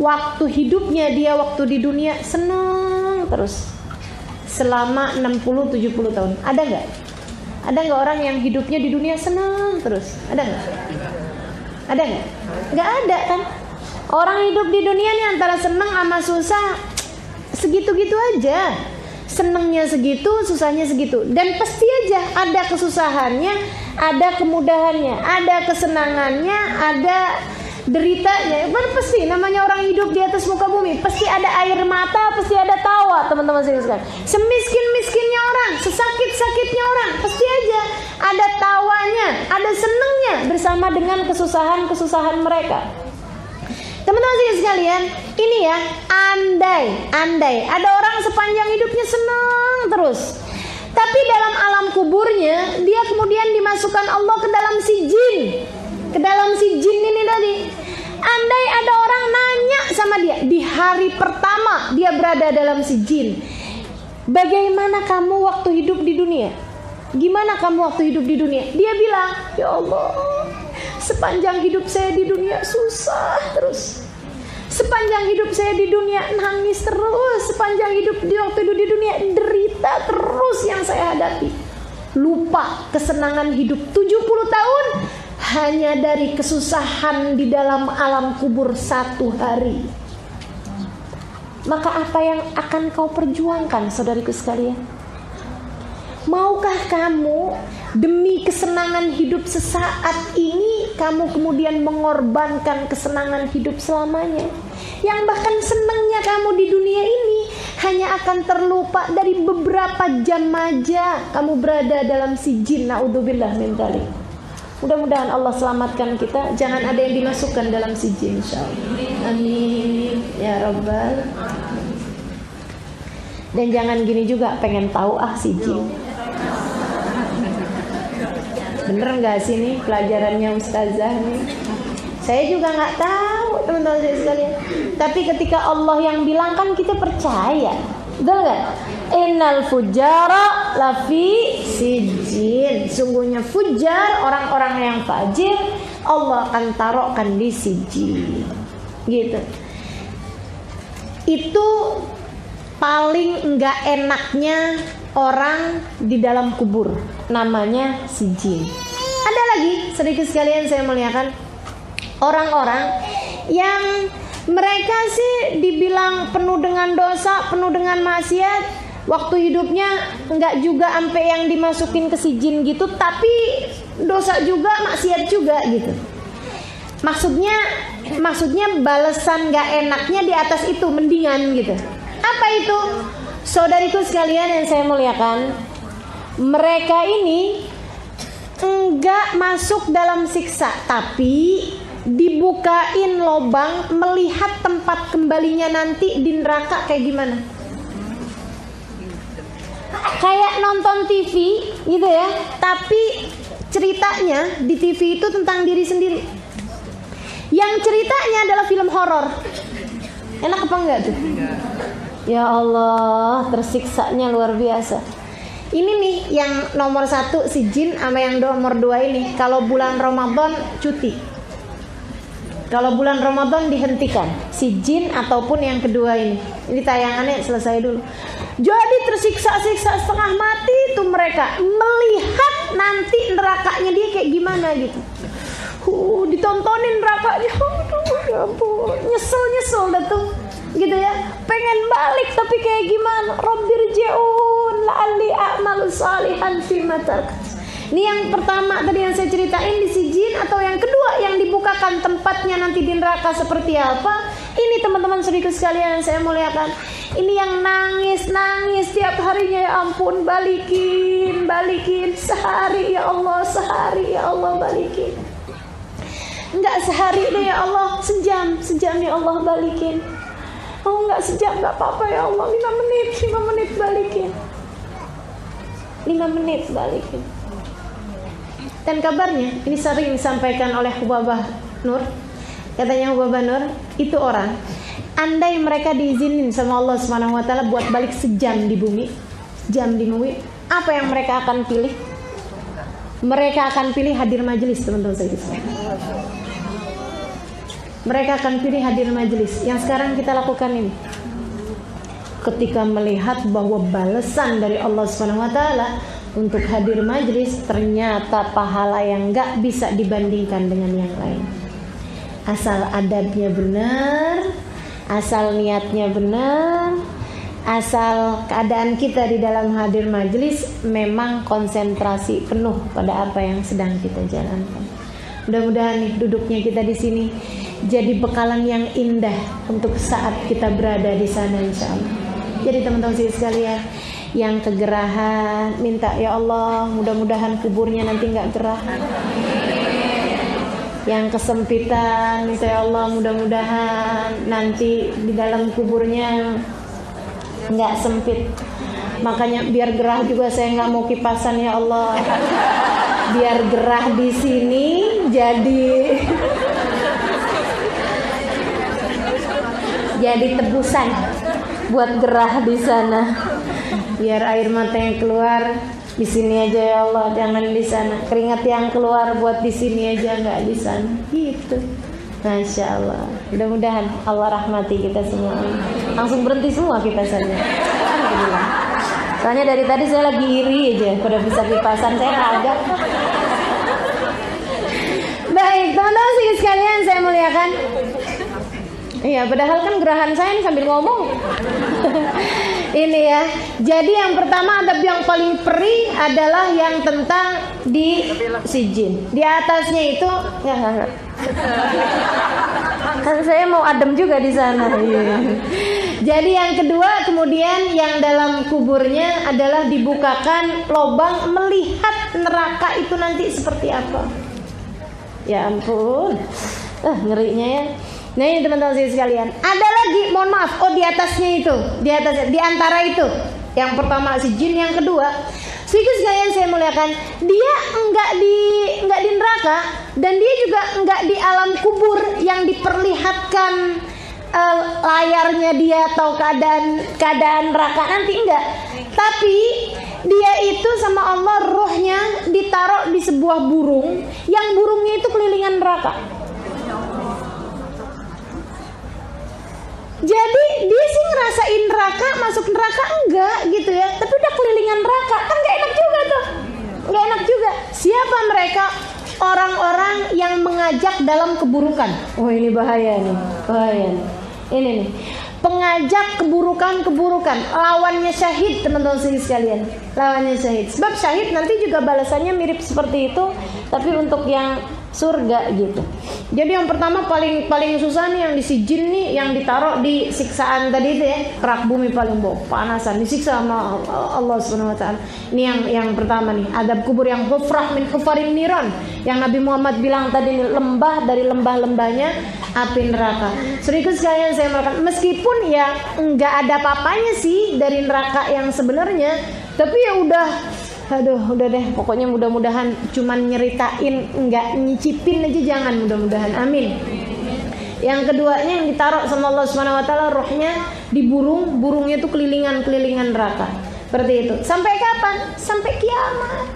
waktu hidupnya dia waktu di dunia senang terus selama 60-70 tahun. Ada nggak orang yang hidupnya di dunia senang terus? Ada nggak? Nggak ada kan? Orang hidup di dunia ini antara senang sama susah segitu-gitu aja. Senangnya segitu, susahnya segitu. Dan pasti aja ada kesusahannya, ada kemudahannya, ada kesenangannya, ada deritanya. Pasti namanya orang hidup di atas muka bumi, pasti ada air mata, pasti ada tawa, teman-teman sekalian. Semiskin-miskinnya orang, sesakit-sakitnya orang, pasti aja ada tawanya, ada senangnya bersama dengan kesusahan-kesusahan mereka. Teman-teman sekalian, ini ya, andai ada orang sepanjang hidupnya senang terus, tapi dalam alam kuburnya dia kemudian dimasukkan Allah ke dalam sijin. Ke dalam sijin ini tadi. Andai ada orang nanya sama dia di hari pertama dia berada dalam sijin, bagaimana kamu waktu hidup di dunia? Gimana kamu waktu hidup di dunia? Dia bilang, ya Allah, sepanjang hidup saya di dunia susah terus. Sepanjang hidup saya di dunia nangis terus. Sepanjang hidup waktu hidup di dunia derita terus yang saya hadapi. Lupa kesenangan hidup 70 tahun hanya dari kesusahan di dalam alam kubur 1 hari. Maka apa yang akan kau perjuangkan, saudariku sekalian? Maukah kamu demi kesenangan hidup sesaat ini kamu kemudian mengorbankan kesenangan hidup selamanya? Yang bahkan senangnya kamu di dunia ini hanya akan terlupa dari beberapa jam aja kamu berada dalam sijin. Naudzubillah min dzalik. Mudah-mudahan Allah selamatkan kita, jangan ada yang dimasukkan dalam sijin insyaallah. Amin ya rabbal. Dan jangan gini juga, pengen tahu sijin. Bener nggak sih nih pelajarannya ustazah nih? Saya juga nggak tahu, teman-teman saya sekalian. Tapi ketika Allah yang bilang kan kita percaya, betul nggak? Innal fujara lafi sijin. Sungguhnya fujar, orang-orang yang fajir, Allah akan taruhkan di sijin. Gitu. Itu paling nggak enaknya orang di dalam kubur, namanya sijin. Ada lagi sedikit sekalian saya muliakan, orang-orang yang mereka sih dibilang penuh dengan dosa, penuh dengan maksiat, waktu hidupnya nggak juga sampai yang dimasukin ke sijin gitu, tapi dosa juga, maksiat juga gitu. Maksudnya balasan nggak enaknya di atas itu mendingan gitu. Apa itu? Saudariku sekalian yang saya muliakan, mereka ini enggak masuk dalam siksa, tapi dibukain lobang melihat tempat kembalinya nanti di neraka kayak gimana. Kayak nonton TV gitu ya, tapi ceritanya di TV itu tentang diri sendiri. Yang ceritanya adalah film horor. Enak apa enggak tuh? Ya Allah, tersiksanya luar biasa. Ini nih yang nomor 1 sijin, sama yang nomor 2 ini kalau bulan Ramadan cuti. Kalau bulan Ramadan dihentikan sijin ataupun yang kedua ini. Ini tayangannya selesai dulu. Jadi tersiksa-siksa setengah mati itu mereka melihat nanti nerakanya dia kayak gimana gitu. Ditontonin nerakanya. Aduh, ya ampun, nyesel dah tuh. Gitu ya, pengen balik tapi kayak gimana? Rabbirji'un la'alli a'malu salihan fima tarak. Ini yang pertama tadi yang saya ceritain di sijin, atau yang kedua yang dibukakan tempatnya nanti di neraka seperti apa? Ini teman-teman saudaraku sekalian yang saya muliakan. Ini yang nangis tiap harinya, ya ampun, balikin sehari ya Allah balikin. Enggak sehari deh ya Allah, sejam ya Allah balikin. Oh enggak sejam, enggak apa-apa ya Allah, 5 menit balikin. 5 menit balikin. Dan kabarnya, ini sering disampaikan oleh Hubabah Nur. Katanya Hubabah Nur, itu orang, andai mereka diizinin sama Allah SWT buat balik sejam di bumi, jam 5 WIB, apa yang mereka akan pilih? Mereka akan pilih hadir majelis, teman-teman sekalian. Mereka akan pilih hadir majelis. Yang sekarang kita lakukan ini. Ketika melihat bahwa balasan dari Allah SWT untuk hadir majelis ternyata pahala yang gak bisa dibandingkan dengan yang lain. Asal adabnya benar, asal niatnya benar, asal keadaan kita di dalam hadir majelis memang konsentrasi penuh pada apa yang sedang kita jalankan. Mudah-mudahan nih duduknya kita di sini jadi bekalan yang indah untuk saat kita berada di sana, insya Allah. Jadi teman-teman sekalian yang kegerahan, minta ya Allah mudah-mudahan kuburnya nanti nggak gerah. Yang kesempitan, minta ya Allah mudah-mudahan nanti di dalam kuburnya nggak sempit. Makanya biar gerah juga saya nggak mau kipasan ya Allah. Biar gerah di sini jadi tebusan buat gerah di sana. Biar air mata yang keluar di sini aja ya Allah, jangan di sana. Keringat yang keluar buat di sini aja, nggak di sana. Gitu. Masya Allah. Mudah-mudahan Allah rahmati kita semua. Langsung berhenti semua kipasannya. Alhamdulillah. Soalnya dari tadi saya lagi iri aja, pada bisa kipasan saya kagak. Baik, teman-teman sekalian saya muliakan. Iya, padahal kan gerahan saya ini sambil ngomong. Ini ya. Jadi yang pertama adab yang paling perih adalah yang tentang di sijin. Di atasnya itu ya. Kan saya mau adem juga di sana. Iya. Jadi yang kedua kemudian yang dalam kuburnya adalah dibukakan lubang melihat neraka itu nanti seperti apa. Ya ampun. Ngerinya ya. Nah ini teman-teman sekalian, ada lagi, mohon maaf, di atasnya itu, di antara itu, yang pertama si jin, yang kedua, sedikit sekalian saya muliakan, dia enggak di neraka dan dia juga enggak di alam kubur yang diperlihatkan layarnya dia atau keadaan neraka nanti, enggak. Tapi dia itu sama Allah rohnya ditaruh di sebuah burung, yang burungnya itu kelilingan neraka. Jadi dia sih ngerasain neraka, masuk neraka enggak gitu ya, tapi udah kelilingan neraka, kan gak enak juga tuh. Gak enak juga. Siapa mereka? Orang-orang yang mengajak dalam keburukan. Oh ini bahaya nih, bahaya nih. Ini nih, pengajak keburukan-keburukan. Lawannya syahid, teman-teman sekalian. Lawannya syahid. Sebab syahid nanti juga balasannya mirip seperti itu, tapi untuk yang surga gitu. Jadi yang pertama paling susah nih yang di sijin nih, yang ditaruh di siksaan tadi itu ya, kerak bumi paling bawah, panasan, disiksa sama Allah Subhanahu wa taala. Ini yang pertama nih, adab kubur yang hufrah min hufarin niron, yang Nabi Muhammad bilang tadi nih, lembah dari lembah-lembahnya api neraka. Sedikit sekalian saya mengatakan, meskipun ya enggak ada apa-apanya sih dari neraka yang sebenarnya, tapi ya udah deh, pokoknya mudah-mudahan cuman nyeritain, enggak nyicipin aja, jangan, mudah-mudahan, amin. Yang keduanya yang ditaruh sama Allah Subhanahu wa taala rohnya di burungnya itu kelilingan neraka. Seperti itu. Sampai kapan? Sampai kiamat.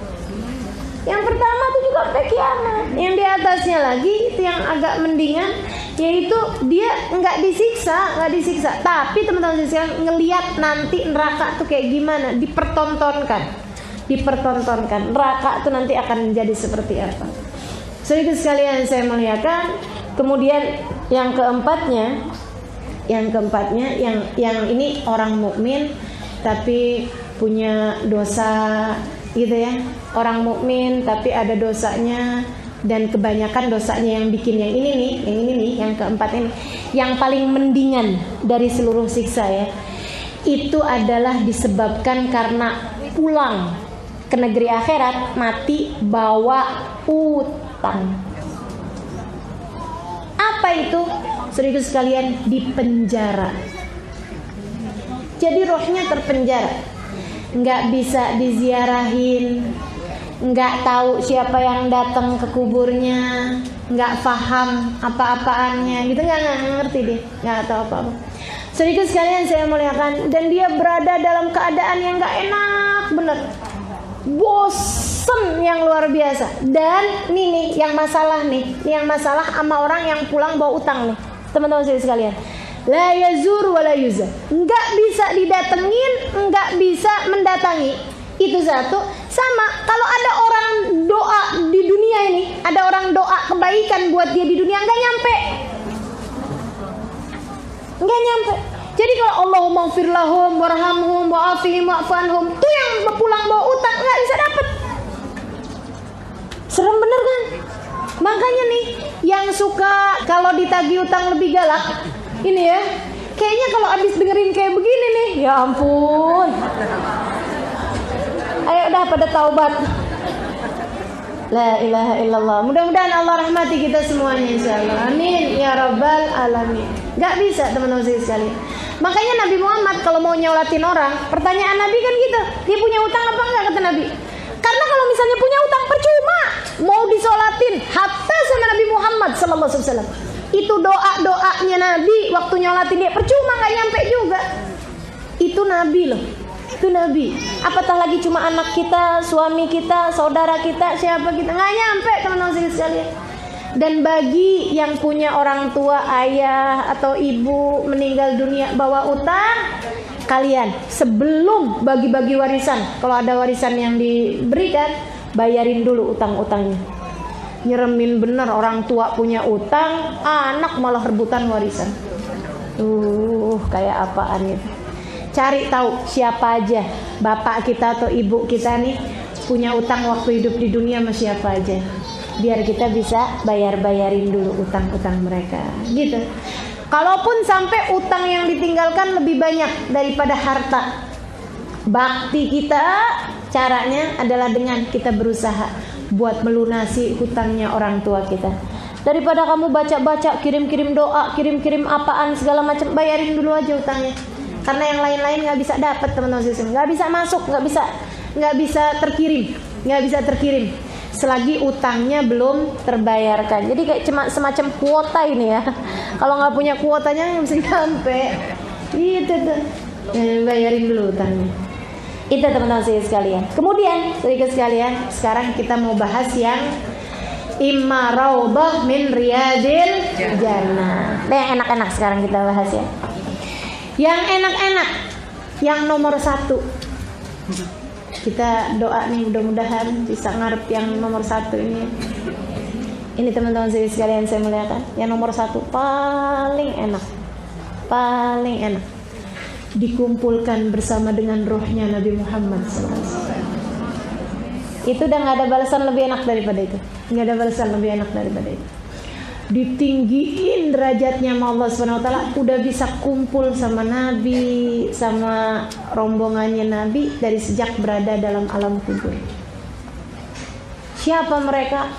Yang pertama itu juga sampai kiamat. Yang di atasnya lagi itu yang agak mendingan, yaitu dia enggak disiksa, tapi teman-teman sekalian ngelihat nanti neraka tuh kayak gimana, dipertontonkan neraka itu nanti akan menjadi seperti apa. Sedikit sekalian saya melihatkan. Kemudian yang keempatnya yang ini orang mukmin tapi punya dosa gitu ya. Orang mukmin tapi ada dosanya, dan kebanyakan dosanya yang bikin yang ini nih, yang keempat ini, yang paling mendingan dari seluruh siksa ya. Itu adalah disebabkan karena pulang ke negeri akhirat mati bawa utang. Apa itu? Sedikit sekalian, di penjara. Jadi rohnya terpenjara, nggak bisa diziarahin, nggak tahu siapa yang datang ke kuburnya, nggak paham apa-apaannya, gitu, nggak ngerti deh, nggak tahu apa-apa. Sedikit sekalian saya muliakan, dan dia berada dalam keadaan yang nggak enak bener-bener bosen yang luar biasa. Dan nih yang masalah yang masalah sama orang yang pulang bawa utang nih, teman-teman sekalian. La yazur wa la yuzar, nggak bisa didatengin, nggak bisa mendatangi. Itu satu. Sama kalau ada orang doa di dunia ini, ada orang doa kebaikan buat dia di dunia, nggak nyampe. Jadi kalau Allahumma ighfir lahum warhamhum wa'afihim wa'fu anhum, tuh yang pulang bawa utang nggak bisa dapet. Serem bener kan? Makanya nih yang suka kalau ditagih utang lebih galak ini ya, kayaknya kalau abis dengerin kayak begini nih, ya ampun, ayo udah pada taubat. La ilaha illallah. Mudah-mudahan Allah rahmati kita semuanya insyaallah. Amin ya rabbal alamin. Gak bisa teman-teman sekalian. Makanya Nabi Muhammad kalau mau nyolatin orang, pertanyaan Nabi kan gitu, dia punya utang apa enggak, kata Nabi. Karena kalau misalnya punya utang percuma mau disolatin. Hatta sama Nabi Muhammad sallallahu alaihi wasallam, itu doa-doanya Nabi waktu nyolatin dia percuma, nggak nyampe juga. Itu Nabi loh, itu Nabi. Apatah lagi cuma anak kita, suami kita, saudara kita, siapa kita, nggak nyampe teman-teman sekalian. Dan bagi yang punya orang tua, ayah atau ibu meninggal dunia bawa utang, kalian sebelum bagi-bagi warisan, kalau ada warisan yang diberikan, bayarin dulu utang-utangnya. Nyeremin bener orang tua punya utang, anak malah rebutan warisan. Kayak apaan itu? Cari tahu siapa aja bapak kita atau ibu kita nih punya utang waktu hidup di dunia sama siapa aja, biar kita bisa bayarin dulu utang-utang mereka gitu. Kalaupun sampai utang yang ditinggalkan lebih banyak daripada harta, bakti kita caranya adalah dengan kita berusaha buat melunasi hutangnya orang tua kita. Daripada kamu baca-baca, kirim-kirim doa, kirim-kirim apaan segala macam, bayarin dulu aja utangnya. Karena yang lain-lain nggak bisa dapat teman-teman, nggak bisa masuk, nggak bisa terkirim selagi utangnya belum terbayarkan. Jadi kayak cuma semacam kuota ini ya. Kalau nggak punya kuotanya nggak bisa nyampe. Gitu tuh. Bayarin dulu utangnya. Itu teman-teman sekalian. Kemudian sedikit sekalian, sekarang kita mau bahas yang imma raudhah min riyadil jannah. Yang enak-enak sekarang kita bahas ya. Yang enak-enak, yang nomor 1. Kita doa nih mudah-mudahan bisa ngarep yang nomor 1 ini. Ini teman-teman sekalian saya muliakan, yang nomor 1 paling enak, dikumpulkan bersama dengan rohnya Nabi Muhammad SAW. Itu udah nggak ada balasan lebih enak daripada itu. Nggak ada balasan lebih enak daripada itu. Ditinggiin derajatnya sama Allah SWT, udah bisa kumpul sama Nabi, sama rombongannya Nabi dari sejak berada dalam alam kubur. Siapa mereka?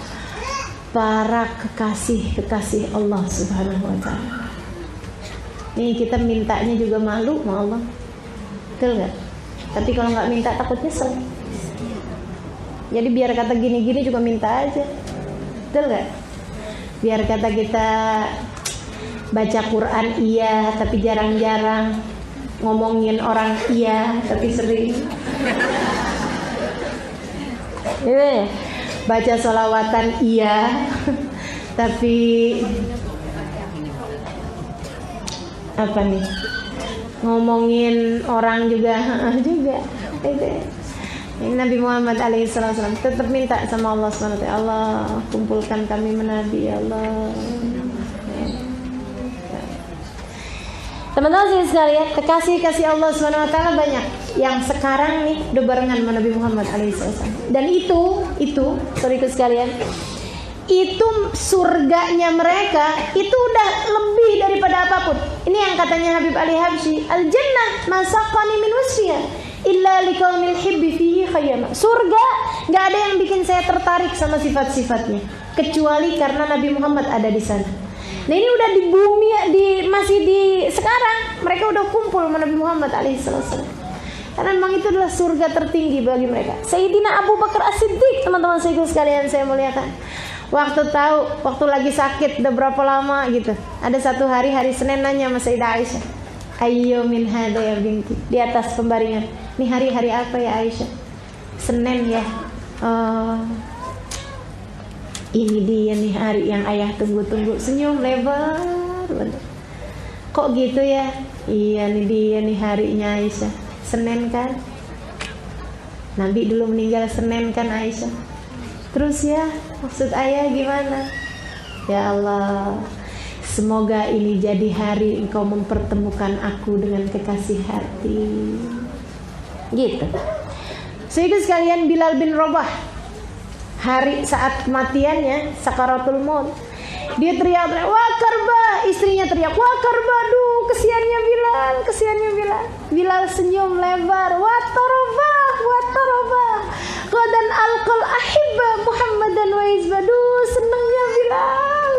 Para kekasih-kekasih Allah Subhanahu wa ta'ala. Nih kita mintanya juga malu sama Allah, betul gak? Tapi kalau gak minta takut nyesel. Jadi biar kata gini-gini juga minta aja, betul gak? Biar kata kita baca Quran iya, tapi jarang-jarang, ngomongin orang iya, tapi sering. Baca sholawatan iya, tapi apa nih? Ngomongin orang juga. Ini Nabi Muhammad alaihissalam tetap minta sama Allah SWT, Allah kumpulkan kami menabi ya Allah. Teman-teman sekalian, kekasih-kasih Allah SWT banyak yang sekarang nih udah barengan sama Nabi Muhammad alaihissalam. Dan itu saudaraku sekalian, itu surganya mereka itu udah lebih daripada apapun. Ini yang katanya Habib Ali Habsyi, al jannah masaqani min wasfiha illa liqaumil hibbi fihi khayyama. Surga nggak ada yang bikin saya tertarik sama sifat-sifatnya kecuali karena Nabi Muhammad ada di sana. Nah ini udah di bumi, masih di sekarang mereka udah kumpul sama Nabi Muhammad alaihissalam. Karena memang itu adalah surga tertinggi bagi mereka. Sayyidina Abu Bakar As-Siddiq, teman-teman sekalian saya muliakan, waktu lagi sakit udah berapa lama gitu, ada satu hari Senin nanya sama Sayyidah Aisyah, ayyo min hadha ya binti, di atas pembaringan, ini hari apa ya Aisyah? Senin ya. Ini dia nih hari yang ayah tunggu-tunggu. Senyum lebar. Kok gitu ya? Iya nih dia nih harinya Aisyah. Senin kan? Nabi dulu meninggal Senin kan Aisyah. Terus ya, maksud ayah gimana? Ya Allah, semoga ini jadi hari engkau mempertemukan aku dengan kekasih hati. Gitu. Sehingga sekalian Bilal bin Rabah, hari saat kematiannya, sakaratul maut, dia teriak-teriak, wah karba, istrinya teriak, wah karba, aduh kesiannya Bilal, kesiannya Bilal. Bilal senyum lebar, wah tarobah, qadan alqal ahibba Muhammadan wa izbadu, senangnya Bilal.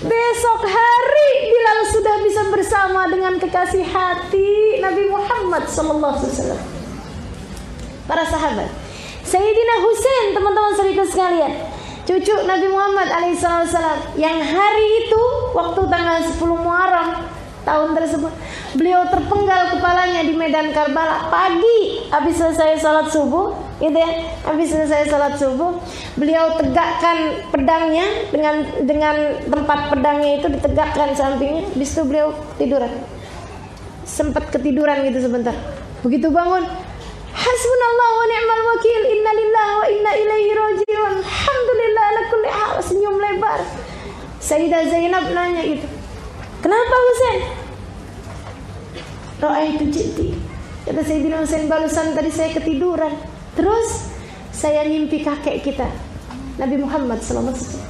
Besok hari Bilal sudah bisa bersama dengan kekasih hati Nabi Muhammad sallallahu alaihi wasallam. Para sahabat, Sayyidina Husain, teman-teman saudara sekalian, cucu Nabi Muhammad alaihissalam, yang hari itu waktu tanggal 10 Muharram tahun tersebut beliau terpenggal kepalanya di medan Karbala pagi habis selesai salat subuh, gitu ya. Habis selesai salat subuh, beliau tegakkan pedangnya dengan tempat pedangnya itu ditegakkan sampingnya. Habis itu beliau tiduran. Sempat ketiduran gitu sebentar. Begitu bangun, hasbunallah wa ni'mal wakil, inna lillahi wa inna ilaihi raji'un, alhamdulillah ala kulli hal. Senyum lebar. Sayyidah Zainab nanya gitu, kenapa Husain? Ra'aitu jiddi, kata Sayyidina Husain, barusan tadi saya ketiduran, terus saya mimpi kakek kita Nabi Muhammad sallallahu alaihi wasallam.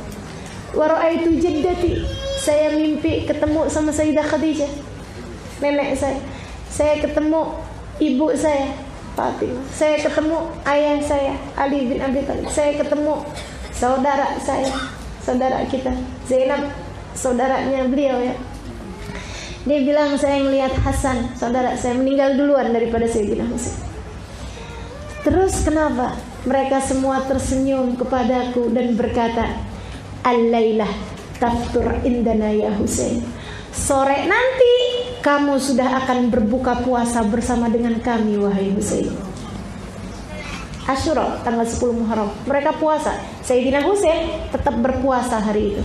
Wa ra'aitu jaddati, saya mimpi ketemu sama Sayyidah Khadijah, nenek saya. Saya ketemu ibu saya Fatimah, saya ketemu ayah saya Ali bin Abi Thalib, saya ketemu saudara saya, saudara kita Zainab, saudaranya beliau ya. Dia bilang saya melihat Hasan, saudara saya, meninggal duluan daripada Sayyidina Husain. Terus kenapa? Mereka semua tersenyum kepadaku dan berkata, al-lailah taftur indana ya Husain. Sore nanti kamu sudah akan berbuka puasa bersama dengan kami wahai Husain. Asyura tanggal 10 Muharram mereka puasa. Sayyidina Husain tetap berpuasa hari itu.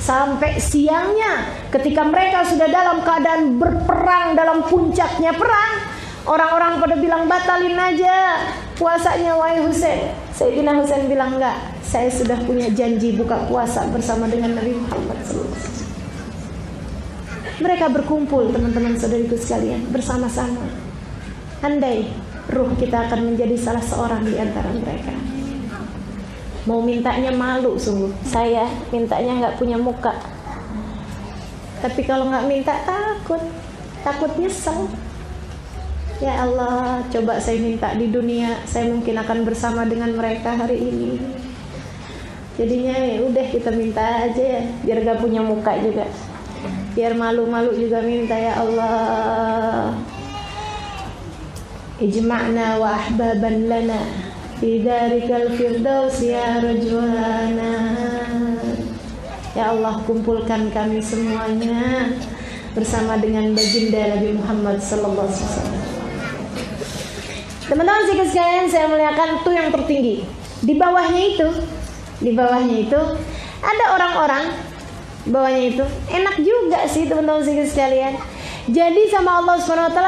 Sampai siangnya ketika mereka sudah dalam keadaan berperang, dalam puncaknya perang, orang-orang pada bilang batalin aja puasanya wahai Husain. Sayyidina Husain bilang enggak, saya sudah punya janji buka puasa bersama dengan Nabi Muhammad SAW. Mereka berkumpul, teman-teman saudariku sekalian, bersama-sama. Andai ruh kita akan menjadi salah seorang di antara mereka. Mau mintanya malu sungguh. Saya mintanya nggak punya muka. Tapi kalau nggak minta takut nyesel. Ya Allah, coba saya minta di dunia, saya mungkin akan bersama dengan mereka hari ini. Jadinya ya udah kita minta aja ya, biar gak punya muka juga. Biar malu-malu juga minta, ya Allah. Ijma'na wa ahbaban lana fi darikal firdaus ya rajwana. Ya Allah, kumpulkan kami semuanya bersama dengan baginda Nabi Muhammad sallallahu alaihi wasallam. Teman-teman sekalian, saya muliakan, itu yang tertinggi. Di bawahnya itu ada orang-orang. Di bawahnya itu enak juga sih teman-teman sekalian. Jadi sama Allah SWT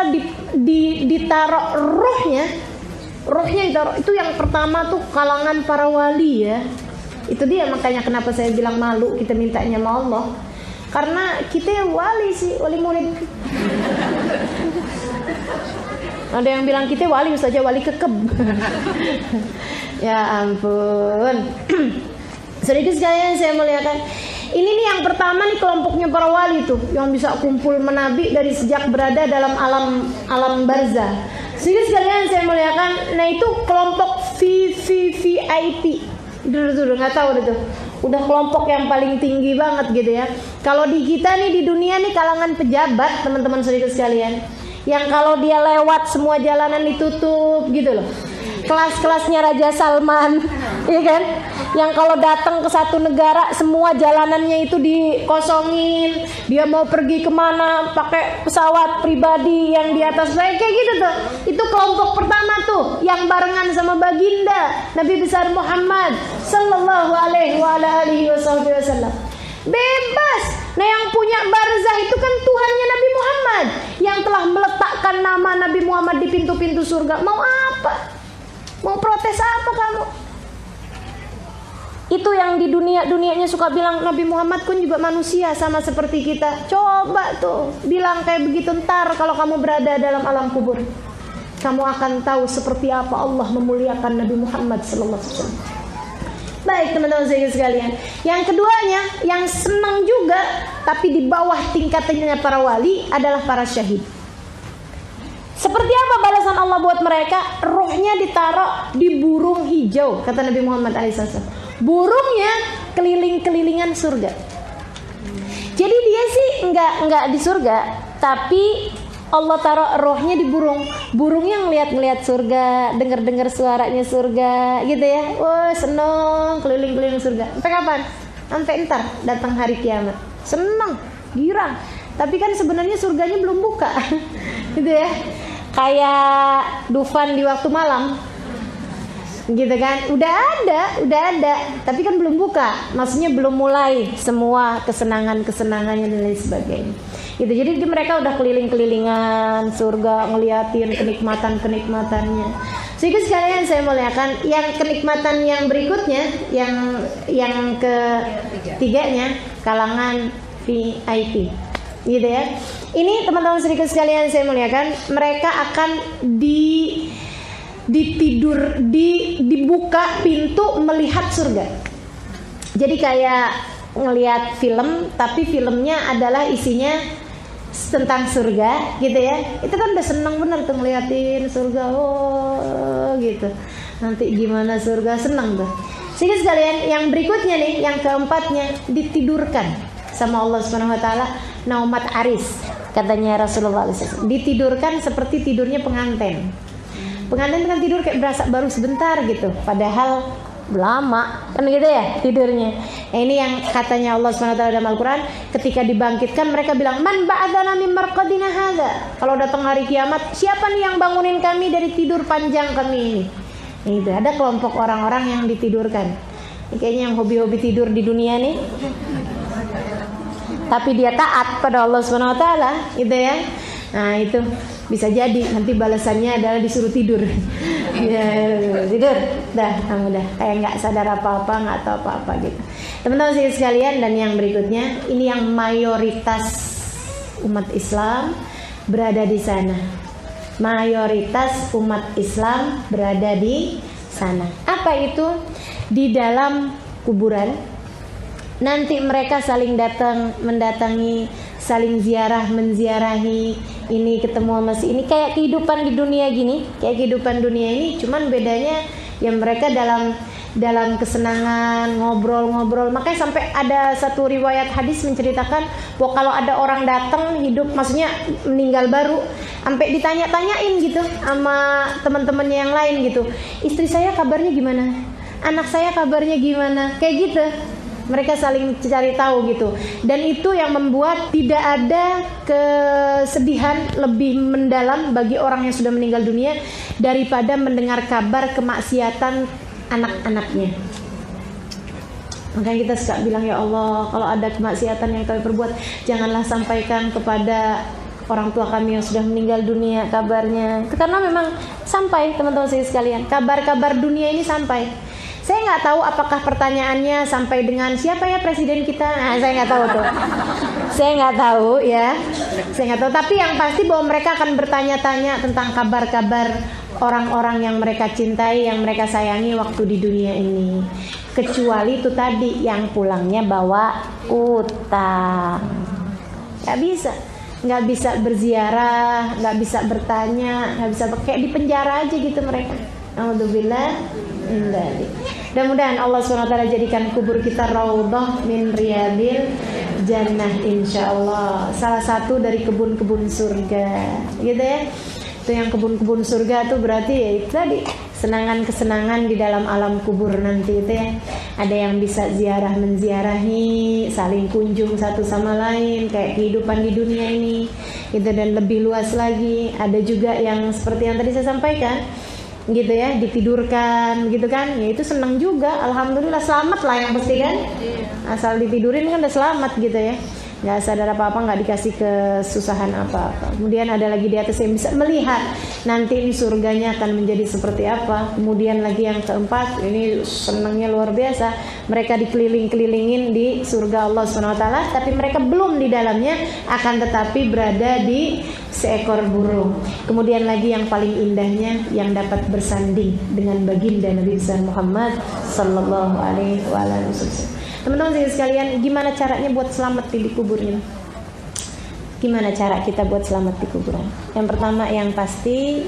ditaruh rohnya itu yang pertama tuh kalangan para wali ya. Itu dia makanya kenapa saya bilang malu kita mintanya sama Allah. Karena kita yang wali sih, wali murid. Ada yang bilang kita wali saja, wali kekeb. Ya ampun. Sedikit sekalian saya muliakan. Ini nih yang pertama nih kelompoknya para wali tuh, yang bisa kumpul menabi dari sejak berada dalam alam barzah. Sedikit sekalian saya muliakan. Nah itu kelompok VIP. Udah nggak tahu deh tuh. Udah kelompok yang paling tinggi banget gitu ya. Kalau di kita nih di dunia nih kalangan pejabat, teman-teman sedikit sekalian. Yang kalau dia lewat semua jalanan ditutup gitu loh. Kelas-kelasnya Raja Salman, Iya kan? Yang kalau datang ke satu negara semua jalanannya itu dikosongin, dia mau pergi kemana pakai pesawat pribadi yang di atas kayak gitu tuh. Itu kelompok pertama tuh yang barengan sama baginda Nabi besar Muhammad sallallahu alaihi wasallam. Bebas. Nah yang punya barzah itu kan Tuhannya Nabi Muhammad yang telah meletakkan nama Nabi Muhammad di pintu-pintu surga. Mau apa? Mau protes apa kamu? Itu yang di dunianya suka bilang Nabi Muhammad pun juga manusia sama seperti kita. Coba tuh bilang kayak begitu, ntar kalau kamu berada dalam alam kubur kamu akan tahu seperti apa Allah memuliakan Nabi Muhammad sallallahu alaihi wasallam. Baik teman-teman sekalian, yang keduanya yang senang juga tapi di bawah tingkatannya para wali adalah para syahid. Seperti apa balasan Allah buat mereka? Rohnya ditaruh di burung hijau, kata Nabi Muhammad SAW. Burungnya keliling-kelilingan surga. Jadi dia sih enggak di surga, tapi Allah taruh rohnya di burung. Burungnya ngeliat surga, dengar suaranya surga, gitu ya. Wah seneng keliling-keliling surga. Sampai kapan? Sampai ntar datang hari kiamat. Seneng, girang. Tapi kan sebenarnya surganya belum buka, gitu ya. Kayak Dufan di waktu malam, gitu kan? Udah ada, tapi kan belum buka. Maksudnya belum mulai semua kesenangannya dan lain sebagainya. Gitu. Jadi mereka udah keliling-kelilingan surga, ngeliatin kenikmatannya. Sehingga sekalian saya muliakan, yang kenikmatan yang berikutnya, yang ketiganya, kalangan VIP. Gitu ya. Ini teman-teman sedikit sekalian saya muliakan, mereka akan dibuka pintu melihat surga. Jadi kayak ngelihat film, tapi filmnya adalah isinya tentang surga, gitu ya. Itu kan udah seneng bener tuh ngeliatin surga, oh gitu. Nanti gimana surga, seneng tuh. Sehingga sekalian, yang berikutnya nih, yang keempatnya, ditidurkan sama Allah Subhanahu Wa Taala, naumat aris, katanya Rasulullah SAW. Ditidurkan seperti tidurnya pengantin. Pengantin kan tidur kayak berasa baru sebentar gitu, padahal lama kan gitu ya tidurnya. Nah, ini yang katanya Allah SWT dalam Al-Quran, ketika dibangkitkan mereka bilang, man ba'adana min marqadina hadza. Kalau datang hari kiamat, siapa nih yang bangunin kami dari tidur panjang kami ini? Itu ada kelompok orang-orang yang ditidurkan. Ini kayaknya yang hobi-hobi tidur di dunia nih, tapi dia taat pada Allah SWT, gitu ya. Nah itu bisa jadi nanti balasannya adalah disuruh tidur. Ya, tidur, udah kayak nggak sadar apa-apa, nggak tahu apa-apa gitu. Teman-teman sekalian, dan yang berikutnya ini yang mayoritas umat Islam berada di sana. Mayoritas umat Islam berada di sana. Apa itu? Di dalam kuburan. Nanti mereka saling mendatangi, saling menziarahi, ini ketemu sama si ini, kayak kehidupan di dunia gini, kayak kehidupan dunia ini, cuman bedanya ya mereka dalam kesenangan ngobrol-ngobrol. Makanya sampai ada satu riwayat hadis menceritakan bahwa kalau ada orang datang hidup, maksudnya meninggal baru, sampai ditanya-tanyain gitu sama teman-temannya yang lain gitu, istri saya kabarnya gimana, anak saya kabarnya gimana, kayak gitu. Mereka saling cari tahu gitu. Dan itu yang membuat tidak ada kesedihan lebih mendalam bagi orang yang sudah meninggal dunia daripada mendengar kabar kemaksiatan anak-anaknya. Makanya kita suka bilang, ya Allah, kalau ada kemaksiatan yang kami perbuat, janganlah sampaikan kepada orang tua kami yang sudah meninggal dunia kabarnya. Karena memang sampai, teman-teman sekalian, kabar-kabar dunia ini sampai. Saya nggak tahu apakah pertanyaannya sampai dengan siapa ya presiden kita. Nah, saya nggak tahu tuh. Saya nggak tahu ya. Saya nggak tahu. Tapi yang pasti bahwa mereka akan bertanya-tanya tentang kabar-kabar orang-orang yang mereka cintai, yang mereka sayangi waktu di dunia ini. Kecuali itu tadi yang pulangnya bawa utang. Nggak bisa berziarah, nggak bisa bertanya, nggak bisa kayak di penjara aja gitu mereka. Alhamdulillah. Mudah-mudahan Allah SWT jadikan kubur kita raudhah min riyadil jannah, insyaallah. Salah satu dari kebun-kebun surga, gitu ya. Itu yang kebun-kebun surga tuh berarti ya itu tadi kesenangan-kesenangan di dalam alam kubur nanti itu ya. Ada yang bisa menziarahi, saling kunjung satu sama lain kayak kehidupan di dunia ini gitu, dan lebih luas lagi. Ada juga yang seperti yang tadi saya sampaikan gitu ya, ditidurkan gitu kan, ya itu senang juga, alhamdulillah, selamat lah yang pasti kan, asal ditidurin kan udah selamat gitu ya, nggak sadar apa-apa, nggak dikasih kesusahan apa-apa. Kemudian ada lagi di atas yang bisa melihat nanti ini surganya akan menjadi seperti apa. Kemudian lagi yang keempat, ini senangnya luar biasa, mereka dikeliling-kelilingin di surga Allah SWT, tapi mereka belum di dalamnya, akan tetapi berada di seekor burung. Kemudian lagi yang paling indahnya, yang dapat bersanding dengan baginda Nabi Muhammad sallallahu alaihi wasallam. Teman-teman sekalian, gimana caranya buat selamat di kuburnya? Gimana cara kita buat selamat di kuburan? Yang pertama, yang pasti,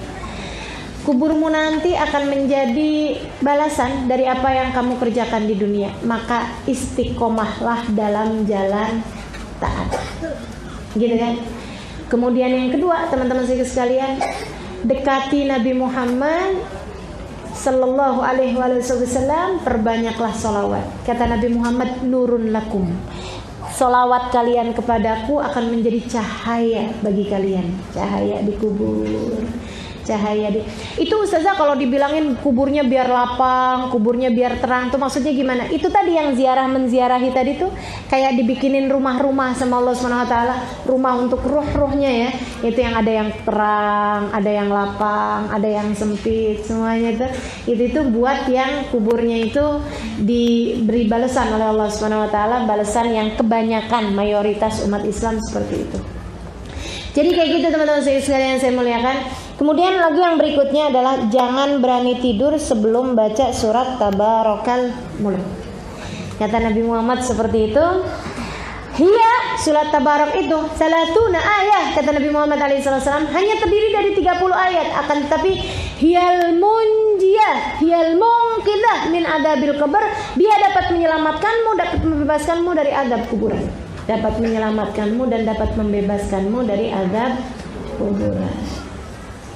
kuburmu nanti akan menjadi balasan dari apa yang kamu kerjakan di dunia. Maka istiqomahlah dalam jalan taat. Gitu kan? Kemudian yang kedua, teman-teman sekalian, dekati Nabi Muhammad sallallahu alaihi wasallam, perbanyaklah solawat. Kata Nabi Muhammad, nurun lakum, solawat kalian kepadaku akan menjadi cahaya bagi kalian, cahaya di kubur, cahaya di itu. Ustazah, kalau dibilangin kuburnya biar lapang, kuburnya biar terang, tuh maksudnya gimana? Itu tadi yang menziarahi tadi tuh kayak dibikinin rumah-rumah sama Allah SWT, rumah untuk ruh-ruhnya ya. Itu yang ada yang terang, ada yang lapang, ada yang sempit, semuanya itu buat yang kuburnya itu diberi balasan oleh Allah SWT, balasan yang kebanyakan mayoritas umat Islam seperti itu. Jadi kayak gitu teman-teman sekalian yang saya muliakan. Kemudian lagi yang berikutnya adalah jangan berani tidur sebelum baca surat Tabarakal Mulk. Kata Nabi Muhammad seperti itu. Hiya, surat Tabarak itu salatuna ayat, kata Nabi Muhammad SAW, hanya terdiri dari 30 ayat, akan tetapi hiyal munjiyah, hiyal munqidah min adabil qabr, dia dapat menyelamatkanmu, dapat membebaskanmu dari azab kuburan. Dapat menyelamatkanmu dan dapat membebaskanmu dari azab kuburan.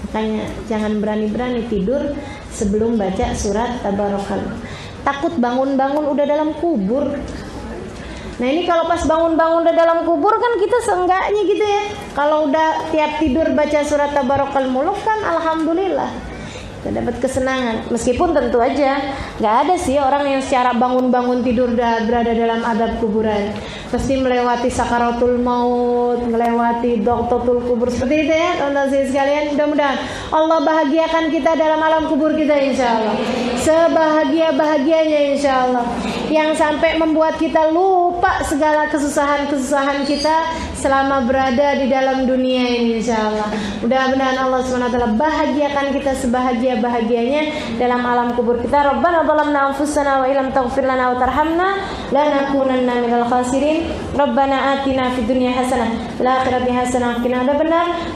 Makanya jangan berani-berani tidur sebelum baca surat Tabarakal. Takut bangun-bangun udah dalam kubur. Nah ini kalau pas bangun-bangun udah dalam kubur kan kita seenggaknya gitu ya. Kalau udah tiap tidur baca surat Tabarakal Mulk kan alhamdulillah, kita dapat kesenangan. Meskipun tentu aja nggak ada sih orang yang secara bangun-bangun tidur udah berada dalam azab kuburan. Pasti melewati sakaratul maut, melewati doktotul kubur seperti itu ya teman-teman sekalian. Mudah-mudahan Allah bahagiakan kita dalam alam kubur kita insya Allah, sebahagia-bahagianya insya Allah, yang sampai membuat kita lupa segala kesusahan-kesusahan kita selama berada di dalam dunia ini insya Allah. Mudah-mudahan Allah SWT bahagiakan kita sebahagia-bahagianya dalam alam kubur kita. Rabbana zalamna anfusana wa illam taghfir lana wa tarhamna lanakunanna minal khasirin. Rabbana atina fid dunya hasanah wal akhirati hasanah wa qina adzabannar.